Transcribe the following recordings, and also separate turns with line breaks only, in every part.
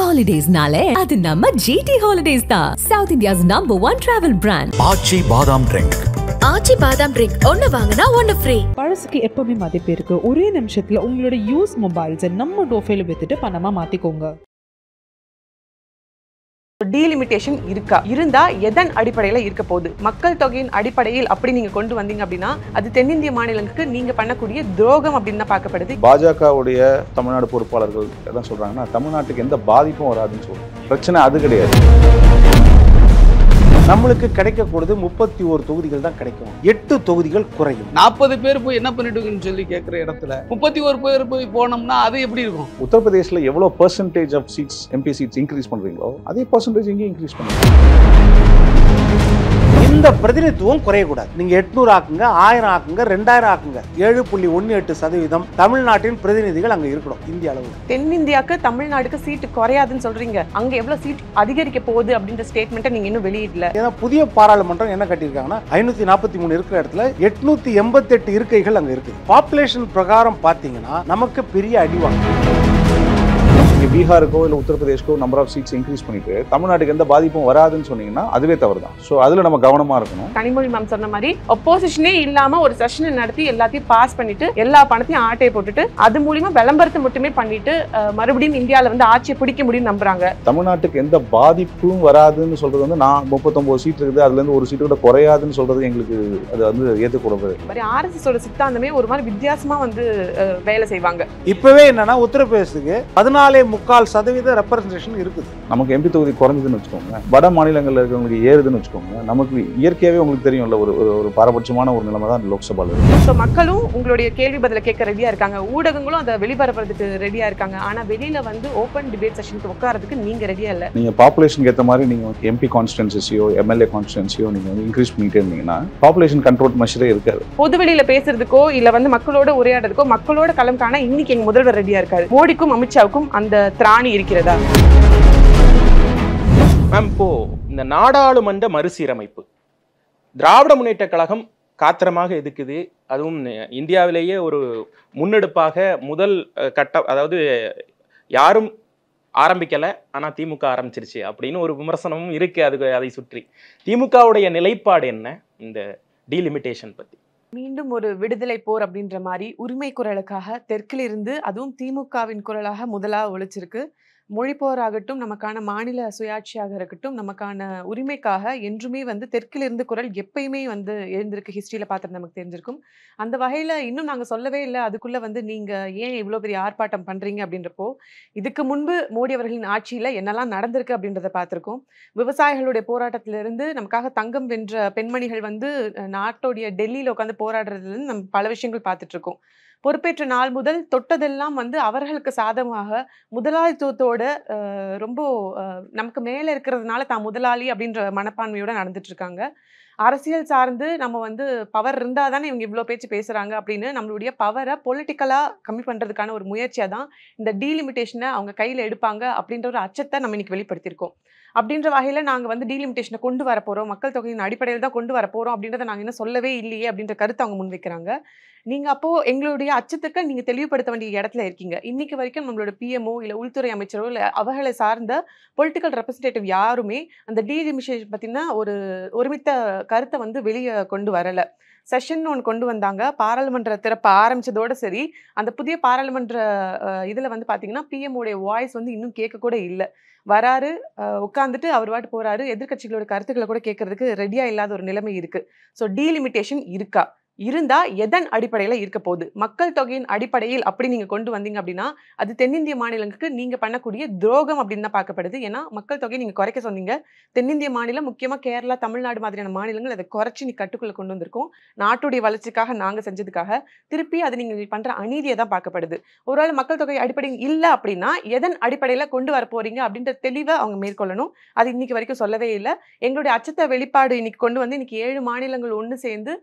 Holidays-nale, adu namma GT Holidays da. South India's #1 travel brand.
ஆச்சி பாதாம் drink.
ஆச்சி பாதாம் drink ஒன்னு வாங்கினா ஒன்னு ஃப்ரீ.
பழசுக்கு எப்பவுமே மதிப்பு இருக்கு. ஒரே நிமிஷத்துல உங்களோட யூஸ் மொபைல்ஸை நம்ம டோஃபேல வித்துட்டு பணமா மாத்திக்கோங்க.
டீலிமிட்டேஷன் இருக்கா? இருந்தா எதன் அடிப்படையில் இருக்க போகுது? மக்கள் தொகையின் அடிப்படையில் அப்படி நீங்க கொண்டு வந்தீங்க அப்படின்னா அது தென்னிந்திய மாநிலங்களுக்கு நீங்க பண்ணக்கூடிய துரோகம் அப்படின்னு தான் பார்க்கப்படுது.
பாஜகவுடைய தமிழ்நாடு பொறுப்பாளர்கள் என்ன சொல்றாங்கன்னா, தமிழ்நாட்டுக்கு எந்த பாதிப்பும் வராதுன்னு சொல்றாங்க. பிரச்சனை அது கிடையாது.
நம்மளுக்கு கிடைக்கக்கூடாது 31 தொகுதிகள் தான் கிடைக்கும். 8 தொகுதிகள் குறையும்.
40 பேர் போய் என்ன பண்ணிட்டு சொல்லி கேட்குற இடத்துல 31 பேர் போய் போனோம்னா அது எப்படி இருக்கும்?
உத்தரப்பிரதேசில் எவ்வளோ percentage of seats MP seats increase பண்றீங்களோ அதே பெர்சன்டேஜ் இங்கே இன்க்ரீஸ் பண்ணுங்க.
இந்த பிரதிநிதித்துவம் குறையக்கூடாது. நீங்க 800 ஆக்குங்க, 1000 ஆக்குங்க, 2000 ஆக்குங்க. 7.18% தமிழ்நாட்டின் பிரதிநிதிகள் அங்க இருக்கணும் இந்திய அளவில்.
தென்னிந்தியாவுக்கு தமிழ்நாடுக்கு சீட்டு குறையாதுன்னு சொல்றீங்க. அங்க எவ்வளவு சீட் அதிகரிக்க போகுது அப்படின்ற ஸ்டேட்மெண்ட்டை நீங்க இன்னும் வெளியிடல.
ஏன்னா புதிய பாராளுமன்றம் என்ன கட்டியிருக்காங்கன்னா 543 இருக்கிற இடத்துல 888 இருக்கைகள் அங்க இருக்கு. பாப்புலேஷன் பிரகாரம் பாத்தீங்கன்னா நமக்கு பெரிய அடிவாங்க.
பீகாருக்கோ இல்லை உத்தரப்பிரதேஷ்கோ நம்பர் ஆஃப் சீட்ஸ் இன்க்ரீஸ் பண்ணிட்டு தமிழ்நாட்டுக்கு எந்த பாதிப்பும் வராதுன்னு சொன்னீங்கன்னா அதுவே தவறு தான். ஸோ அதில் நம்ம கவனமா இருக்கணும்.
கனிமொழி மேம் சொன்ன மாதிரி ஒப்போசிஷனே இல்லாம ஒரு செஷனை நடத்தி எல்லாத்தையும் பாஸ் பண்ணிட்டு எல்லா பணத்தையும் ஆட்டையை போட்டுட்டு அது மூலியமா விளம்பரத்தை மட்டுமே பண்ணிட்டு மறுபடியும் இந்தியாவில் வந்து ஆட்சியை பிடிக்க முடியும்னு நம்புறாங்க.
தமிழ்நாட்டுக்கு எந்த பாதிப்பும் வராதுன்னு சொல்றது வந்து நான் 39 சீட் இருக்குது அதுல இருந்து ஒரு சீட்டு கூட குறையாதுன்னு சொல்றது எங்களுக்கு அது வந்து ஏற்றுக்கூடாது.
மாதிரி ஆர்எஸ்எஸோட சித்தாந்தமே ஒரு மாதிரி வித்தியாசமா வந்து வேலை செய்வாங்க.
இப்பவே என்னன்னா உத்தரப்பிரதேசத்துக்கு 14.25% ரெப்ரசன்டேஷன் இருக்குது.
நமக்கு எம்பி தொகுதி குறைஞ்சதுன்னு வச்சுக்கோங்க, வட மாநிலங்களில் இருக்கிறவங்களுக்கு ஏறுதுன்னு வச்சுக்கோங்க. நமக்கு இயற்கையாகவே உங்களுக்கு தெரியும்ல ஒரு பாரபட்சமான ஒரு நிலைமை தான் லோக்சபாவில்.
ஸோ மக்களும் உங்களுடைய கேள்வி பதில கேட்க ரெடியா இருக்காங்க, ஊடகங்களும் அதை வெளிப்பரப்புறதுக்கு ரெடியா இருக்காங்க. ஆனா வெளியில வந்து ஓப்பன் டிபேட் செஷனுக்கு உட்காரதுக்கு நீங்க ரெடியா இல்லை.
நீங்க பாப்புலேஷனுக்கு ஏற்ற மாதிரி நீங்க எம்பி கான்ஸ்டிடன்சியோ எம்எல்ஏ கான்ஸ்டிடன்சியோ நீங்க வந்து இன்க்ரீஸ் பண்ணிட்டே இருந்தீங்கன்னா பாப்புலேஷன் கண்ட்ரோல் மெஷரே இருக்காது.
பொதுவெளியில பேசுறதுக்கோ இல்ல வந்து மக்களோட உரையாடுறதுக்கோ மக்களோட களம் காண இன்னைக்கு எங்க முதல்வர் ரெடியா இருக்காரு. மோடிக்கும் அமித்ஷாவுக்கும் அந்த திராணி இருக்கிறதா?
மேம், இப்போ இந்த நாடாளுமன்ற மறுசீரமைப்பு திராவிட முன்னேற்ற கழகம் காத்திரமாக எதுக்குது? அதுவும் இந்தியாவிலேயே ஒரு முன்னெடுப்பாக முதல் கட்ட, அதாவது யாரும் ஆரம்பிக்கல ஆனா திமுக ஆரம்பிச்சிருச்சு அப்படின்னு ஒரு விமர்சனமும் இருக்கு. அதை சுற்றி திமுகவுடைய நிலைப்பாடு என்ன இந்த டீலிமிட்டேஷன் பத்தி?
மீண்டும் ஒரு விடுதலை போர் அப்படின்ற மாதிரி உரிமை குரலுக்காக தெற்கிலிருந்து அதுவும் திமுகவின் குரலாக முதலாக ஒழிச்சிருக்கு. மொழிப்போராகட்டும், நமக்கான மாநில சுயாட்சியாக இருக்கட்டும், நமக்கான உரிமைக்காக என்றுமே வந்து தெற்கிலிருந்து குரல் எப்பயுமே வந்து எழுந்திருக்கு. ஹிஸ்டரியில் பார்த்துட்டு நமக்கு தெரிஞ்சிருக்கும். அந்த வகையில் இன்னும் நாங்கள் சொல்லவே இல்லை, அதுக்குள்ளே வந்து நீங்கள் ஏன் இவ்வளோ பெரிய ஆர்ப்பாட்டம் பண்ணுறீங்க அப்படின்றப்போ, இதுக்கு முன்பு மோடி அவர்களின் ஆட்சியில் என்னெல்லாம் நடந்திருக்கு அப்படின்றத பார்த்துருக்கோம். விவசாயிகளுடைய போராட்டத்திலிருந்து நமக்காக தங்கம் வென்ற பெண்மணிகள் வந்து நாட்டோடைய டெல்லியில் உட்காந்து போராடுறதுலேருந்து நம்ம பல விஷயங்கள் பார்த்துட்ருக்கோம். பொறுப்பேற்ற நாள் முதல் தொட்டதெல்லாம் வந்து அவர்களுக்கு சாதகமாக முதலாளித்துவத்தோட ரொம்ப நமக்கு மேலே இருக்கிறதுனால தான் முதலாளி அப்படின்ற மனப்பான்மையோட நடந்துட்டு இருக்காங்க. அரசியல் சார்ந்து நம்ம வந்து பவர் இருந்தால் தானே இவங்க இவ்வளோ பேச்சு பேசுகிறாங்க அப்படின்னு நம்மளுடைய பவரை பொலிட்டிக்கலாக கம்மி பண்ணுறதுக்கான ஒரு முயற்சியாக தான் இந்த டீலிமிட்டேஷனை அவங்க கையில் எடுப்பாங்க அப்படின்ற ஒரு அச்சத்தை நம்ம இன்னைக்கு வெளிப்படுத்தியிருக்கோம். அப்படின்ற வகையில் நாங்கள் வந்து டீலிமிட்டேஷனை கொண்டு வர போகிறோம், மக்கள் தொகையின் அடிப்படையில் தான் கொண்டு வர போகிறோம் அப்படின்றத நாங்கள் இன்னும் சொல்லவே இல்லையே அப்படின்ற கருத்தை அவங்க முன்வைக்கிறாங்க. நீங்கள் அப்போது எங்களுடைய அச்சத்துக்கு நீங்கள் தெளிவுபடுத்த வேண்டிய இடத்துல இருக்கீங்க. இன்னைக்கு வரைக்கும் நம்மளோட பிஎம்ஓ இல்லை உள்துறை அமைச்சரோ இல்லை அவர்களை சார்ந்த பொலிட்டிக்கல் ரெப்ரஸன்டேட்டிவ் யாருமே அந்த டீலிமிட்டேஷன் பற்றின ஒரு ஒருமித்த கருத்தை வந்து வெளியே கொண்டு வரலை. செஷன் ஒன்று கொண்டு வந்தாங்க, பாராளுமன்ற திறப்ப ஆரம்பிச்சதோட சரி. அந்த புதிய பாராளுமன்ற இதில் வந்து பார்த்தீங்கன்னா பிஎம்ஓடைய வாய்ஸ் வந்து இன்னும் கேட்கக்கூட இல்லை. வராரு, உட்காந்துட்டு அவர் வாட்டு போறாரு, எதிர்கட்சிகளோட கருத்துக்களை கூட கேட்கறதுக்கு ரெடியா இல்லாத ஒரு நிலைமை இருக்கு. ஸோ டீலிமிட்டேஷன் இருக்கா? இருந்தா எதன் அடிப்படையில் இருக்க போகுது? மக்கள் தொகையின் அடிப்படையில் அப்படி நீங்க கொண்டு வந்தீங்க அப்படின்னா அது தென்னிந்திய மாநிலங்களுக்கு நீங்க பண்ணக்கூடிய துரோகம் அப்படின்னு தான் பார்க்கப்படுது. ஏன்னா மக்கள் தொகையை நீங்க குறைக்க சொன்னீங்க. தென்னிந்திய மாநிலம், முக்கியமா கேரளா, தமிழ்நாடு மாதிரியான மாநிலங்கள் அதை குறைச்சி நீ கட்டுக்குள்ள கொண்டு வந்திருக்கோம். நாட்டுடைய வளர்ச்சிக்காக நாங்க செஞ்சதுக்காக திருப்பி அது நீங்க பண்ற அநீதியை தான் பார்க்கப்படுது. ஒருவேளை மக்கள் தொகை அடிப்படையில் இல்லை அப்படின்னா எதன் அடிப்படையில கொண்டு வர போறீங்க அப்படின்ற தெளிவை அவங்க மேற்கொள்ளணும். அது இன்னைக்கு வரைக்கும் சொல்லவே இல்லை. எங்களுடைய அச்சத்தை வெளிப்பாடு இன்னைக்கு கொண்டு வந்து இன்னைக்கு 7 மாநிலங்கள் ஒன்று சேர்ந்து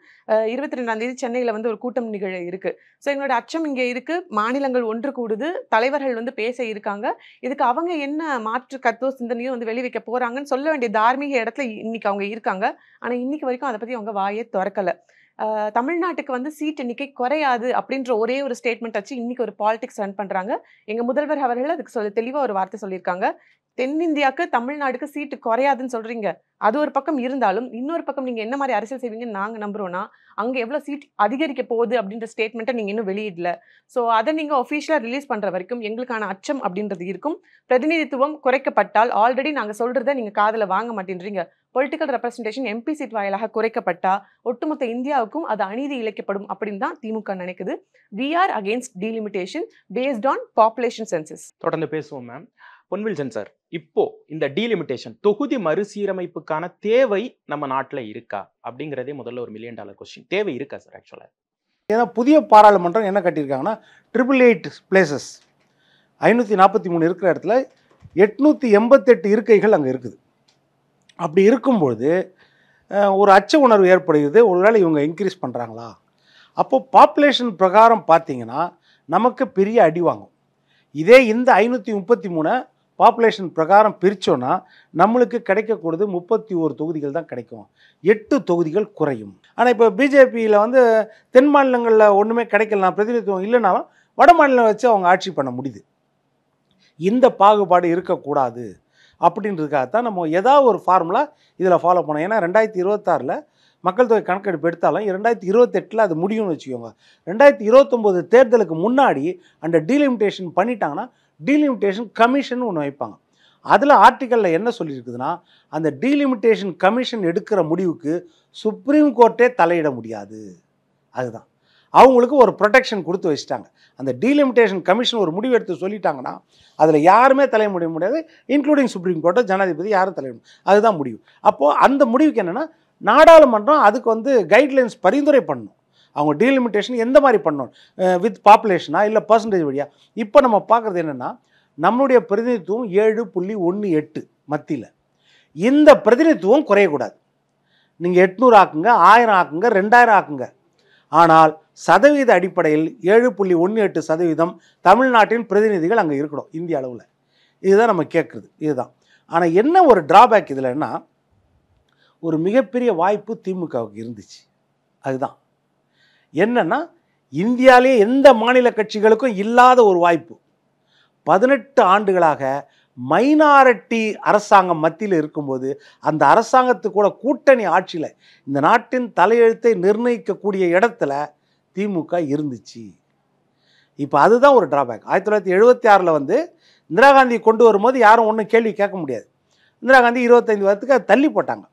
22 22ஆம் தேதி சென்னையில வந்து ஒரு கூட்டம் நிகழ இருக்கு. ஸோ எங்களோட அச்சம் இங்க இருக்கு. மாநிலங்கள் ஒன்று கூடுது. தலைவர்கள் வந்து பேச இருக்காங்க. இதுக்கு அவங்க என்ன மாற்று கருத்தோ சிந்தனையோ வந்து வெளிவைக்க போறாங்கன்னு சொல்ல வேண்டிய தார்மீக இடத்துல இன்னைக்கு அவங்க இருக்காங்க. ஆனா இன்னைக்கு வரைக்கும் அதை பத்தி அவங்க வாயே திறக்கல. தமிழ்நாட்டுக்கு வந்து சீட் எண்ணிக்கை குறையாது அப்படின்ற ஒரே ஒரு ஸ்டேட்மெண்ட் வச்சு இன்னைக்கு ஒரு பாலிடிக்ஸ் ரன் பண்றாங்க. எங்க முதல்வர் அவர்கள் அதுக்கு தெளிவா ஒரு வார்த்தை சொல்லியிருக்காங்க. தென்னிந்தியாவுக்கு தமிழ்நாடுக்கு சீட்டு குறையாதுன்னு சொல்றீங்க. அது ஒரு பக்கம் இருந்தாலும், இன்னொரு பக்கம் நீங்க என்ன மாதிரி அரசியல் செய்வீங்கன்னு நாங்க நம்புறோம்னா, அங்க எவ்வளவு சீட் அதிகரிக்க போகுது அப்படின்ற ஸ்டேட்மெண்ட்டை நீங்க இன்னும் வெளியிடல. ஸோ அதை நீங்க ஒஃபிஷியலா ரிலீஸ் பண்ற வரைக்கும் எங்களுக்கான அச்சம் அப்படின்றது இருக்கும். பிரதிநிதித்துவம் குறைக்கப்பட்டால் ஆல்ரெடி நாங்க சொல்றதை நீங்க காதுல வாங்க மாட்டேன்றீங்க. பொலிட்டிக்கல் ரெப்ரசன்டேஷன் எம்பி சீட் வாயிலாக குறைக்கப்பட்டா ஒட்டுமொத்த இந்தியாவுக்கும் அது அநீதி இழைக்கப்படும் அப்படின்னு தான் திமுக நினைக்குது. We are against delimitation based on population census.
தொடர்ந்து பேசுவோம் மேம். பொன்வில்சன் சார், இப்போ இந்த டீலிமிட்டேஷன் தொகுதி மறுசீரமைப்புக்கான தேவை நம்ம நாட்டில் இருக்கா அப்படிங்கிறதே முதல்ல ஒரு $1 மில்லியன் கொஸ்டின். தேவை இருக்கா சார் ஆக்சுவலாக?
ஏன்னா புதிய பாராளுமன்றம் என்ன கட்டியிருக்காங்கன்னா 888 பிளேசஸ் 543 இருக்கிற இடத்துல 888 இருக்கைகள் அங்கே இருக்குது. அப்படி இருக்கும்பொழுது ஒரு அச்ச உணர்வு ஏற்படுகிறது. ஒருவேளை இவங்க இன்க்ரீஸ் பண்ணுறாங்களா? அப்போது பாப்புலேஷன் பிரகாரம் பார்த்தீங்கன்னா நமக்கு பெரிய அடி வாங்கும். இதே இந்த 533 பாப்புலேஷன் பிரகாரம் பிரித்தோன்னா நம்மளுக்கு கிடைக்கக்கூடியது 31 தொகுதிகள் தான் கிடைக்கும். 8 தொகுதிகள் குறையும். ஆனால் இப்போ பிஜேபியில் வந்து தென் மாநிலங்களில் ஒன்றுமே கிடைக்கலாம், பிரதிநிதித்துவம் இல்லைனாலும் வட மாநிலம் வச்சு அவங்க ஆட்சி பண்ண முடியுது. இந்த பாகுபாடு இருக்கக்கூடாது அப்படின்றதுக்காகத்தான் நம்ம ஏதாவது ஒரு ஃபார்முலா இதில் ஃபாலோ பண்ணோம். ஏன்னா 2026 மக்கள் தொகை கணக்கெடுப்பு எடுத்தாலும் 2028 அது முடியும்னு வச்சுக்கோங்க. 2029 தேர்தலுக்கு முன்னாடி அந்த டீலிமிட்டேஷன் பண்ணிட்டாங்கன்னா டீலிமிட்டேஷன் கமிஷன் ஒன்று வைப்பாங்க. அதில் ஆர்டிக்கலில் என்ன சொல்லியிருக்குதுன்னா, அந்த டீலிமிட்டேஷன் கமிஷன் எடுக்கிற முடிவுக்கு சுப்ரீம் கோர்ட்டே தலையிட முடியாது. அதுதான் அவங்களுக்கு ஒரு ப்ரொடெக்ஷன் கொடுத்து வச்சுட்டாங்க. அந்த டீலிமிட்டேஷன் கமிஷன் ஒரு முடிவு எடுத்து சொல்லிட்டாங்கன்னா அதில் யாருமே தலையிட முடியாது, இன்க்ளூடிங் சுப்ரீம் கோர்ட்டை, ஜனாதிபதி யாரும் தலையிட முடியும். அதுதான் முடிவு. அப்போது அந்த முடிவுக்கு என்னென்னா நாடாளுமன்றம் அதுக்கு வந்து கைட்லைன்ஸ் பரிந்துரை பண்ணணும். அவங்க டீலிமிட்டேஷன் எந்த மாதிரி பண்ணணும், வித் பாப்புலேஷனா இல்லை பர்சன்டேஜ் வழியாக. இப்போ நம்ம பார்க்குறது என்னென்னா நம்மளுடைய பிரதிநிதித்துவம் 7.18 மத்தியில். இந்த பிரதிநிதித்துவம் குறையக்கூடாது. நீங்கள் 800 ஆக்குங்க, 1000 ஆக்குங்க, 2000 ஆக்குங்க. ஆனால் சதவீத அடிப்படையில் 7.18% தமிழ்நாட்டின் பிரதிநிதிகள் அங்கே இருக்கணும் இந்திய அளவில். இதுதான் நம்ம கேட்குறது. இதுதான். ஆனால் என்ன ஒரு டிராபேக் இதில்னா, ஒரு மிகப்பெரிய வாய்ப்பு திமுகவுக்கு இருந்துச்சு. அதுதான் என்னன்னா, இந்தியாவிலே எந்த மாநில கட்சிகளுக்கும் இல்லாத ஒரு வாய்ப்பு. 18 ஆண்டுகளாக மைனாரிட்டி அரசாங்கம் மத்தியில் இருக்கும்போது அந்த அரசாங்கத்துக்கு கூட கூட்டணி ஆட்சியில் இந்த நாட்டின் தலையெழுத்தை நிர்ணயிக்கக்கூடிய இடத்துல திமுக இருந்துச்சு. இப்போ அதுதான் ஒரு டிராபேக். 1976 வந்து இந்திரா காந்தி கொண்டு வரும்போது யாரும் ஒன்றும் கேள்வி கேட்க முடியாது. இந்திரா காந்தி 25 வருஷத்துக்கு அதை தள்ளி போட்டாங்க.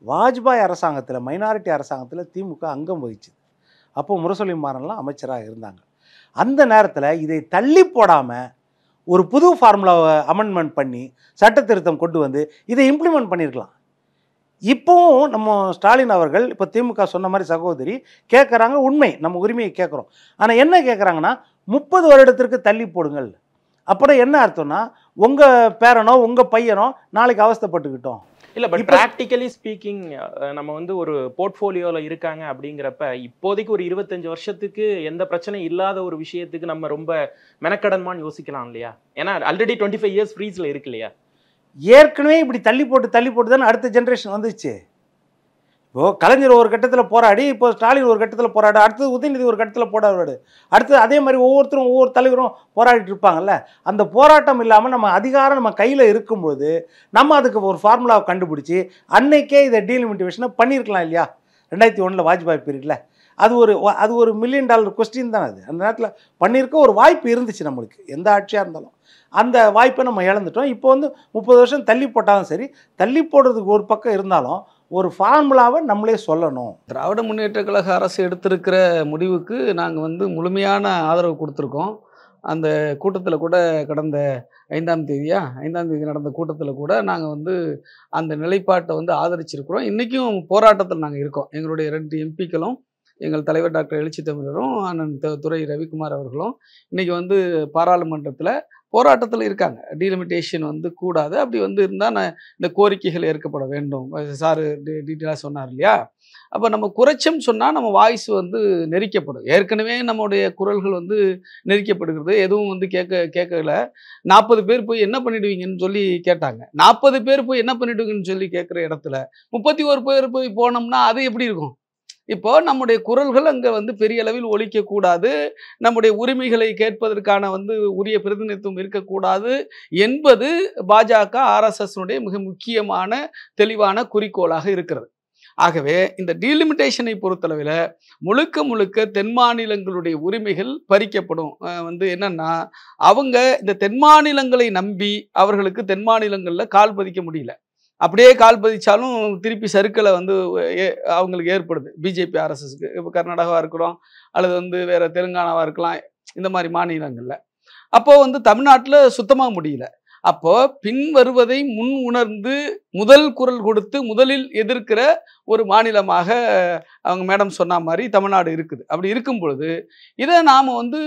வாஜ்பாய் அரசாங்கத்தில், மைனாரிட்டி அரசாங்கத்தில் திமுக அங்கம் வகிச்சுது. அப்போ முரசொலி மாறன்லாம் அமைச்சராக இருந்தாங்க. அந்த நேரத்தில் இதை தள்ளி போடாமல் ஒரு புது ஃபார்முலாவை அமெண்ட்மெண்ட் பண்ணி சட்ட திருத்தம் கொண்டு வந்து இதை இம்ப்ளிமெண்ட் பண்ணியிருக்கலாம். இப்போவும் நம்ம ஸ்டாலின் அவர்கள் இப்போ திமுக சொன்ன மாதிரி சகோதரி கேட்குறாங்க, உண்மை, நம்ம உரிமையை கேட்குறோம். ஆனால் என்ன கேட்குறாங்கன்னா 30 வருடத்திற்கு தள்ளி போடுங்கள். அப்புறம் என்ன அர்த்தம்னா, உங்கள் பேரனோ உங்கள் பையனோ நாளைக்கு அவஸ்தைப்பட்டுக்கிட்டோம்.
இல்லை, பட் ப்ராக்டிக்கலி ஸ்பீக்கிங் நம்ம வந்து ஒரு போர்ட்ஃபோலியோவில் இருக்காங்க அப்படிங்கிறப்ப இப்போதைக்கு ஒரு 25 வருஷத்துக்கு எந்த பிரச்சனை இல்லாத ஒரு விஷயத்துக்கு நம்ம ரொம்ப மெனக்கடன்மான்னு யோசிக்கலாம் இல்லையா? ஏன்னா ஆல்ரெடி 25 இயர்ஸ் ஃப்ரீஸில் இருக்கு இல்லையா?
ஏற்கனவே இப்படி தள்ளி போட்டு தானே அடுத்த ஜென்ரேஷன் வந்துச்சு. இப்போது கலைஞர் ஒரு கட்டத்தில் போராடி, இப்போ ஸ்டாலின் ஒரு கட்டத்தில் போராடு, அடுத்தது உதயநிதி ஒரு கட்டத்தில் போராடு, அடுத்தது அதே மாதிரி ஒவ்வொருத்தரும் ஒவ்வொரு தலைவரும் போராடிட்டு இருப்பாங்கல்ல. அந்த போராட்டம் இல்லாமல் நம்ம அதிகாரம் நம்ம கையில் இருக்கும்போது நம்ம அதுக்கு ஒரு ஃபார்முலாவை கண்டுபிடிச்சி அன்னைக்கே இதை டீலிமிட்டேஷனை பண்ணியிருக்கலாம் இல்லையா? 2001 வாஜ்பாய் பீரியடில் அது ஒரு $1 மில்லியன் கொஸ்டின் தான். அது அந்த நேரத்தில் பண்ணியிருக்க ஒரு வாய்ப்பு இருந்துச்சு நம்மளுக்கு, எந்த ஆட்சியாக இருந்தாலும். அந்த வாய்ப்பை நம்ம இழந்துட்டோம். இப்போ வந்து 30 வருஷம் தள்ளி போட்டாலும் சரி, தள்ளி போடுறதுக்கு ஒரு பக்கம் இருந்தாலும் ஒரு ஃபார்முலாவை நம்மளே சொல்லணும்.
திராவிட முன்னேற்ற கழக அரசு எடுத்திருக்கிற முடிவுக்கு நாங்கள் வந்து முழுமையான ஆதரவு கொடுத்துருக்கோம். அந்த கூட்டத்தில் கூட கடந்த 5ஆம் தேதி நடந்த கூட்டத்தில் கூட நாங்கள் வந்து அந்த நிலைப்பாட்டை வந்து ஆதரிச்சிருக்கிறோம். இன்றைக்கும் போராட்டத்தில் நாங்கள் இருக்கோம். எங்களுடைய 2 எம்பிக்களும், எங்கள் தலைவர் டாக்டர் எழுச்சி தமிழரும், அண்ணன் துரை ரவிக்குமார் அவர்களும் இன்றைக்கி வந்து பாராளுமன்றத்தில் போராட்டத்தில் இருக்காங்க. டீலிமிட்டேஷன் வந்து கூடாது, அப்படி வந்து இருந்தால் இந்த கோரிக்கைகள் ஏற்கப்பட வேண்டும். சார் டீட்டெயிலாக சொன்னார் இல்லையா? அப்போ நம்ம குறைச்சம் சொன்னால் நம்ம வாய்ஸ் வந்து நெரிக்கப்படும். ஏற்கனவே நம்முடைய குரல்கள் வந்து நெரிக்கப்படுகிறது. எதுவும் வந்து கேட்கல. 40 பேர் போய் என்ன பண்ணிடுவீங்கன்னு சொல்லி கேட்டாங்க. 40 பேர் போய் என்ன பண்ணிடுவீங்கன்னு சொல்லி கேட்குற இடத்துல 31 பேர் போய் போனோம்னா அது எப்படி இருக்கும்? இப்போ நம்முடைய குரல்கள் அங்கே வந்து பெரிய அளவில் ஒலிக்கக்கூடாது, நம்முடைய உரிமைகளை கேட்பதற்கான வந்து உரிய பிரதிநிதித்துவம் இருக்கக்கூடாது என்பது பாஜக RSSனுடைய மிக முக்கியமான தெளிவான குறிக்கோளாக இருக்கிறது. ஆகவே இந்த டீலிமிட்டேஷனை பொறுத்தளவில் முழுக்க முழுக்க தென் மாநிலங்களுடைய உரிமைகள் பறிக்கப்படும். வந்து என்னன்னா, அவங்க இந்த தென் மாநிலங்களை நம்பி அவர்களுக்கு தென் மாநிலங்களில் கால் பதிக்க முடியல. அப்படியே கால் பதிச்சாலும் திருப்பி சறுக்கலை வந்து அவங்களுக்கு ஏற்படுது. பிஜேபி RSSக்கு இப்போ கர்நாடகாவாக இருக்கிறோம், அல்லது வந்து வேற தெலுங்கானாவாக இருக்கலாம், இந்த மாதிரி மாநிலங்களில். அப்போ வந்து தமிழ்நாட்டில் சுத்தமாக முடியல. அப்போ பின் வருவதை முன் உணர்ந்து முதல் குரல் கொடுத்து முதலில் எதிர்க்கிற ஒரு மாநிலமாக அவங்க மேடம் சொன்ன மாதிரி தமிழ்நாடு இருக்குது. அப்படி இருக்கும் பொழுது இதை நாம் வந்து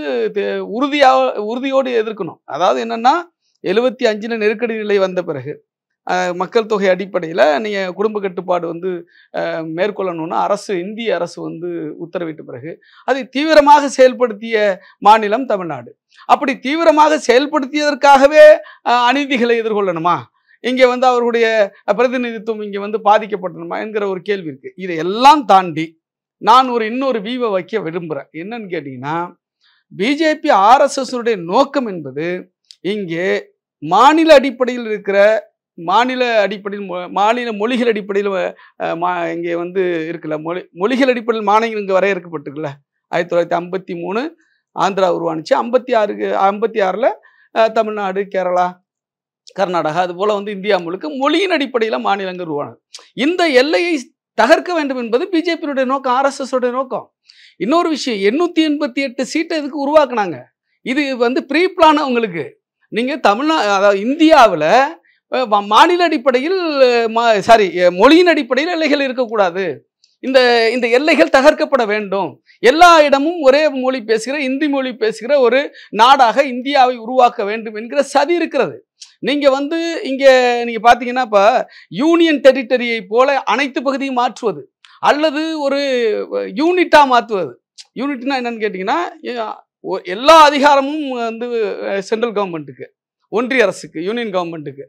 உறுதியோடு எதிர்க்கணும். அதாவது என்னென்னா, 75 நெருக்கடி நிலை வந்த பிறகு மக்கள் தொகை அடிப்படையில் நீங்கள் குடும்ப கட்டுப்பாடு வந்து மேற்கொள்ளணும்னு இந்திய அரசு வந்து உத்தரவிட்ட பிறகு அதை தீவிரமாக செயல்படுத்திய மாநிலம் தமிழ்நாடு. அப்படி தீவிரமாக செயல்படுத்தியதற்காகவே அநீதிகளை எதிர்கொள்ளணுமா? இங்கே வந்து அவர்களுடைய பிரதிநிதித்துவம் இங்கே வந்து பாதிக்கப்படணுமா என்கிற ஒரு கேள்வி இருக்குது. இதையெல்லாம் தாண்டி நான் இன்னொரு வீவை வைக்க விரும்புகிறேன். என்னன்னு கேட்டிங்கன்னா, பிஜேபி RSSனுடைய நோக்கம் என்பது இங்கே மாநில அடிப்படையில் இருக்கிற மாநில மொழிகள் அடிப்படையில் இங்கே வந்து இருக்குல்ல, மொழிகள் அடிப்படையில் மாநிலம் இங்கே வரையறுக்கப்பட்டிருக்குல்ல. 1953 ஆந்திரா உருவானுச்சு. 56 தமிழ்நாடு, கேரளா, கர்நாடகா, அதுபோல் வந்து இந்தியா முழுக்க மொழியின் அடிப்படையில் மாநிலங்கள் உருவானது. இந்த எல்லையை தகர்க்க வேண்டும் என்பது பிஜேபியினுடைய நோக்கம், RSSனுடைய நோக்கம். இன்னொரு விஷயம், 888 சீட்டை இதுக்கு உருவாக்குனாங்க. இது வந்து ப்ரீ பிளான் அவங்களுக்கு. நீங்கள் அதாவது இந்தியாவில் மாநில அடிப்படையில் மொழியின் அடிப்படையில் எல்லைகள் இருக்கக்கூடாது, இந்த எல்லைகள் தகர்க்கப்பட வேண்டும், எல்லா இடமும் ஒரே மொழி பேசுகிற இந்தி மொழி பேசுகிற ஒரு நாடாக இந்தியாவை உருவாக்க வேண்டும் என்கிற சதி இருக்கிறது. நீங்கள் வந்து இங்கே நீங்கள் பார்த்தீங்கன்னா, இப்போ யூனியன் டெரிட்டரியை போல அனைத்து பகுதியும் மாற்றுவது அல்லது ஒரு யூனிட்டாக மாற்றுவது. யூனிட்னா என்னன்னு கேட்டிங்கன்னா, எல்லா அதிகாரமும் வந்து சென்ட்ரல் கவர்மெண்ட்டுக்கு, ஒன்றிய அரசுக்கு, யூனியன் கவர்மெண்ட்டுக்கு.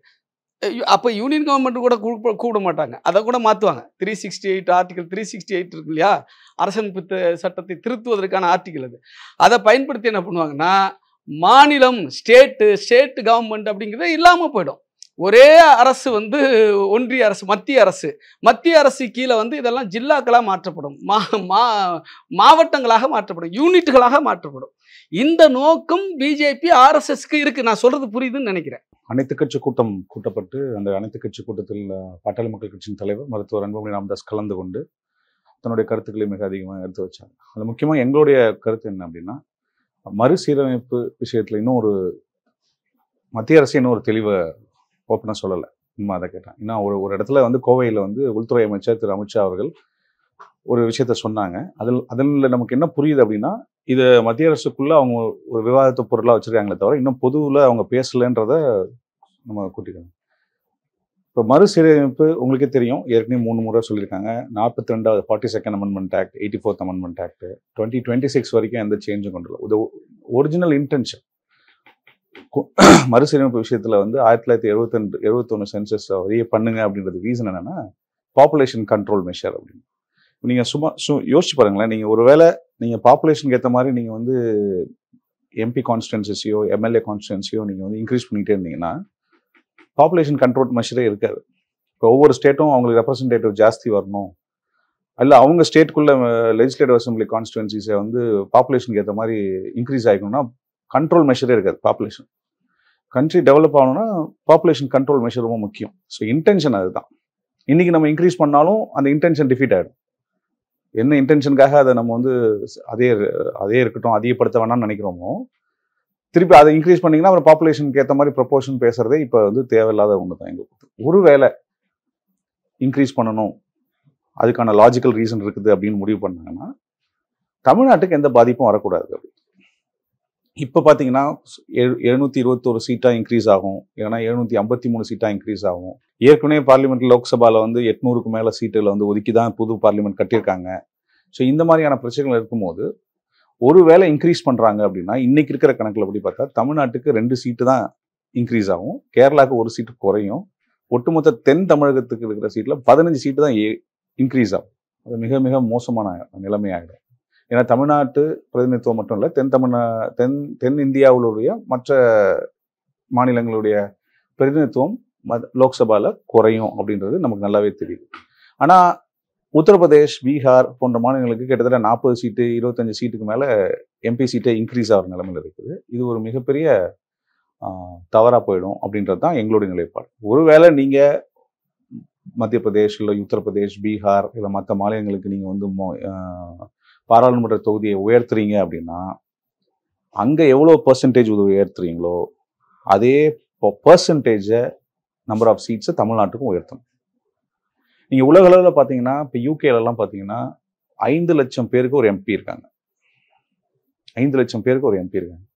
அப்போ யூனியன் கவர்மெண்ட் கூட கூப்பிட மாட்டாங்க, அதை கூட மாற்றுவாங்க. 368 ஆர்டிகல் 368 இருக்கு இல்லையா, அரசமைப்பு சட்டத்தை திருத்துவதற்கான ஆர்டிகல். அதை பயன்படுத்தி என்ன பண்ணுவாங்கன்னா, மாநிலம் ஸ்டேட் கவர்மெண்ட் அப்படிங்கிறது இல்லாமல் போயிடும். ஒரே அரசு வந்து ஒன்றிய அரசு, மத்திய அரசு கீழே வந்து இதெல்லாம் ஜில்லாக்களாக மாற்றப்படும், மாவட்டங்களாக மாற்றப்படும், யூனிட்டுகளாக மாற்றப்படும். இந்த நோக்கம் பிஜேபி RSSக்கு இருக்கு. நான் சொல்றது புரியுதுன்னு நினைக்கிறேன்.
அனைத்து கட்சி கூட்டம் கூட்டப்பட்டு அந்த அனைத்து கட்சி கூட்டத்தில் பாட்டாளி மக்கள் கட்சியின் தலைவர் மருத்துவர் அன்புமணி ராமதாஸ் கலந்து கொண்டு தன்னுடைய கருத்துக்களை மிக அதிகமாக எடுத்து வச்சாங்க. அதில் முக்கியமாக எங்களுடைய கருத்து என்ன அப்படின்னா, மறுசீரமைப்பு விஷயத்தில் இன்னும் ஒரு மத்திய அரசு இன்னும் ஒரு தெளிவை ஓப்பனாக சொல்லலை. இன்னும் அதை கேட்டேன். இன்னும் ஒரு இடத்துல வந்து கோவையில் வந்து உள்துறை அமைச்சர் திரு அமித்ஷா அவர்கள் ஒரு விஷயத்த சொன்னாங்க. அதில் நமக்கு என்ன புரியுது அப்படின்னா, இதை மத்திய அரசுக்குள்ளே அவங்க ஒரு விவாதத்தை பொருளாக வச்சுருக்காங்களே தவிர இன்னும் பொதுவில் அவங்க பேசலைன்றதை நம்ம கூட்டிக்கணும். இப்போ மறுசீரமைப்பு உங்களுக்கே தெரியும், ஏற்கனவே 3 முறை சொல்லியிருக்காங்க. 42வது 42nd amendment act, 84th amendment act, 2026 வரைக்கும் எந்த சேஞ்சும் கொண்டு வரல. இது ஒரிஜினல் இன்டென்ஷன். மறுசீரமைப்பு விஷயத்தில் வந்து 1971 சென்சஸ் பண்ணுங்க அப்படின்றது ரீசன் என்னன்னா, பாப்புலேஷன் கண்ட்ரோல் மெஷர் அப்படின்னு. நீங்கள் யோசிச்சு பாருங்களேன், நீங்கள் ஒருவேளை நீங்கள் பாப்புலேஷனுக்கு ஏற்ற மாதிரி நீங்கள் வந்து எம்பி கான்ஸ்டிடுவன்சியோ எம்எல்ஏ கான்ஸ்டிடுவன்சியோ நீங்கள் வந்து இன்க்ரீஸ் பண்ணிகிட்டே இருந்தீங்கன்னா பாப்புலேஷன் கண்ட்ரோல் மெஷரே இருக்காது. இப்போ ஒவ்வொரு ஸ்டேட்டும் அவங்களுக்கு ரெப்ரசன்டேட்டிவ் ஜாஸ்தி வரணும், இல்லை அவங்க ஸ்டேட்டுக்குள்ள லெஜிஸ்லேட்டிவ் அசம்பிளி கான்ஸ்டிடுவன்சிஸை வந்து பாப்புலேஷனுக்கு ஏற்ற மாதிரி இன்க்ரீஸ் ஆகிக்கணும்னா கண்ட்ரோல் மெஷரே இருக்காது. பாப்புலேஷன் கண்ட்ரி டெவலப் ஆகணும்னா பாப்புலேஷன் கண்ட்ரோல் மெஷர் ரொம்ப முக்கியம். ஸோ இன்டென்ஷன் அதுதான். இன்றைக்கி நம்ம இன்க்ரீஸ் பண்ணாலும் அந்த இன்டென்ஷன் டிஃபீட் ஆகிடும். என்ன இன்டென்ஷனுக்காக அதை நம்ம வந்து அதே இருக்கட்டும் அதிகப்படுத்த வேணாம்னு நினைக்கிறோமோ, திருப்பி அதை இன்க்ரீஸ் பண்ணிங்கன்னா அப்புறம் பாப்புலேஷனுக்கு ஏற்ற மாதிரி ப்ரொபோர்ஷன் பேசுகிறதே இப்போ வந்து தேவையில்லாத ஒன்று தான் எங்களுக்கு. ஒருவேளை இன்க்ரீஸ் பண்ணணும், அதுக்கான லாஜிக்கல் ரீசன் இருக்குது அப்படின்னு முடிவு பண்ணாங்கன்னா தமிழ்நாட்டுக்கு எந்த பாதிப்பும் வரக்கூடாது. இப்போ பார்த்தீங்கன்னா 721 சீட்டாக இன்க்ரீஸ் ஆகும், இல்லைன்னா 753 சீட்டாக இன்க்ரீஸ் ஆகும். ஏற்கனவே பார்லிமெண்ட் லோக்சபாவில் வந்து 800க்கு மேலே சீட்டுகளை வந்து ஒதுக்கி தான் புது பார்லிமெண்ட் கட்டியிருக்காங்க. ஸோ இந்த மாதிரியான பிரச்சனைகள் இருக்கும்போது ஒரு வேளை இன்க்ரீஸ் பண்ணுறாங்க அப்படின்னா இன்னைக்கு இருக்கிற கணக்கில் எப்படி பார்த்தா தமிழ்நாட்டுக்கு 2 சீட்டு தான் இன்க்ரீஸ் ஆகும், கேரளாவுக்கு 1 சீட்டு குறையும். ஒட்டுமொத்த தென் தமிழகத்துக்கு இருக்கிற சீட்டில் 15 சீட்டு தான் இன்க்ரீஸ் ஆகும். அது மிக மிக மோசமான நிலைமையாகிடும். ஏன்னா தமிழ்நாட்டு பிரதிநிதித்துவம் மட்டும் இல்லை, தென் இந்தியாவுடைய மற்ற மாநிலங்களுடைய பிரதிநிதித்துவம் லோக்சபாவில் குறையும் அப்படின்றது நமக்கு நல்லாவே தெரியுது. ஆனால் உத்தரப்பிரதேஷ், பீகார் போன்ற மாநிலங்களுக்கு கிட்டத்தட்ட 40 சீட்டு 25 சீட்டுக்கு மேலே எம்பி சீட்டை இன்க்ரீஸ் ஆகிற நிலைமையில் இருக்குது. இது ஒரு மிகப்பெரிய தவறாக போயிடும் அப்படின்றது தான் எங்களுடைய நிலைப்பாடு. ஒருவேளை நீங்கள் மத்திய பிரதேஷ் இல்லை உத்தரப்பிரதேஷ், பீகார் இல்லை மற்ற மாநிலங்களுக்கு நீங்கள் வந்து பாராளுமன்ற தொகுதியை உயர்த்துறீங்க அப்படின்னா அங்கே எவ்வளோ பர்சன்டேஜ் உயர்த்துறீங்களோ அதே பர்சன்டேஜை நம்பர் ஆஃப் சீட்ஸை தமிழ்நாட்டுக்கும் உயர்த்தணும். நீங்கள் உலக அளவில் பார்த்தீங்கன்னா இப்போ யூகேலலாம் பார்த்தீங்கன்னா 5 லட்சம் பேருக்கு ஒரு எம்பி இருக்காங்க. 5 லட்சம் பேருக்கு ஒரு எம்பி இருக்காங்க.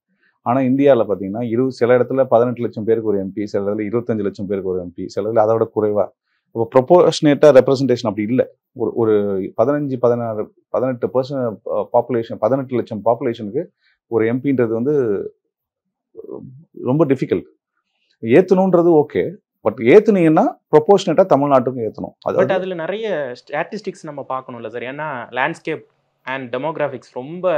ஆனால் இந்தியாவில் பார்த்தீங்கன்னா சில இடத்துல 18 லட்சம் பேருக்கு ஒரு எம்பி, சில இடத்துல 25 லட்சம் பேருக்கு ஒரு எம்பி, சில இடத்துல அதை விட குறைவாக. இப்போ ப்ரொபோர்ஷனேட்டாக ரெப்ரசன்டேஷன் அப்படி இல்லை. ஒரு 18% பாப்புலேஷன், 18 லட்சம் பாப்புலேஷனுக்கு ஒரு எம்பின்றது வந்து ரொம்ப டிஃபிகல்ட். ஏற்றணுன்றது ஓகே, பட் ஏற்றுனீங்கன்னா ப்ரொபோர்ஷனேட்டாக தமிழ்நாட்டுக்கும் ஏற்றணும்.
பட் அதில் நிறைய ஸ்டாட்டிஸ்டிக்ஸ் நம்ம பார்க்கணும்ல சார். ஏன்னா லேண்ட்ஸ்கேப் அண்ட் டெமோகிராஃபிக்ஸ் ரொம்ப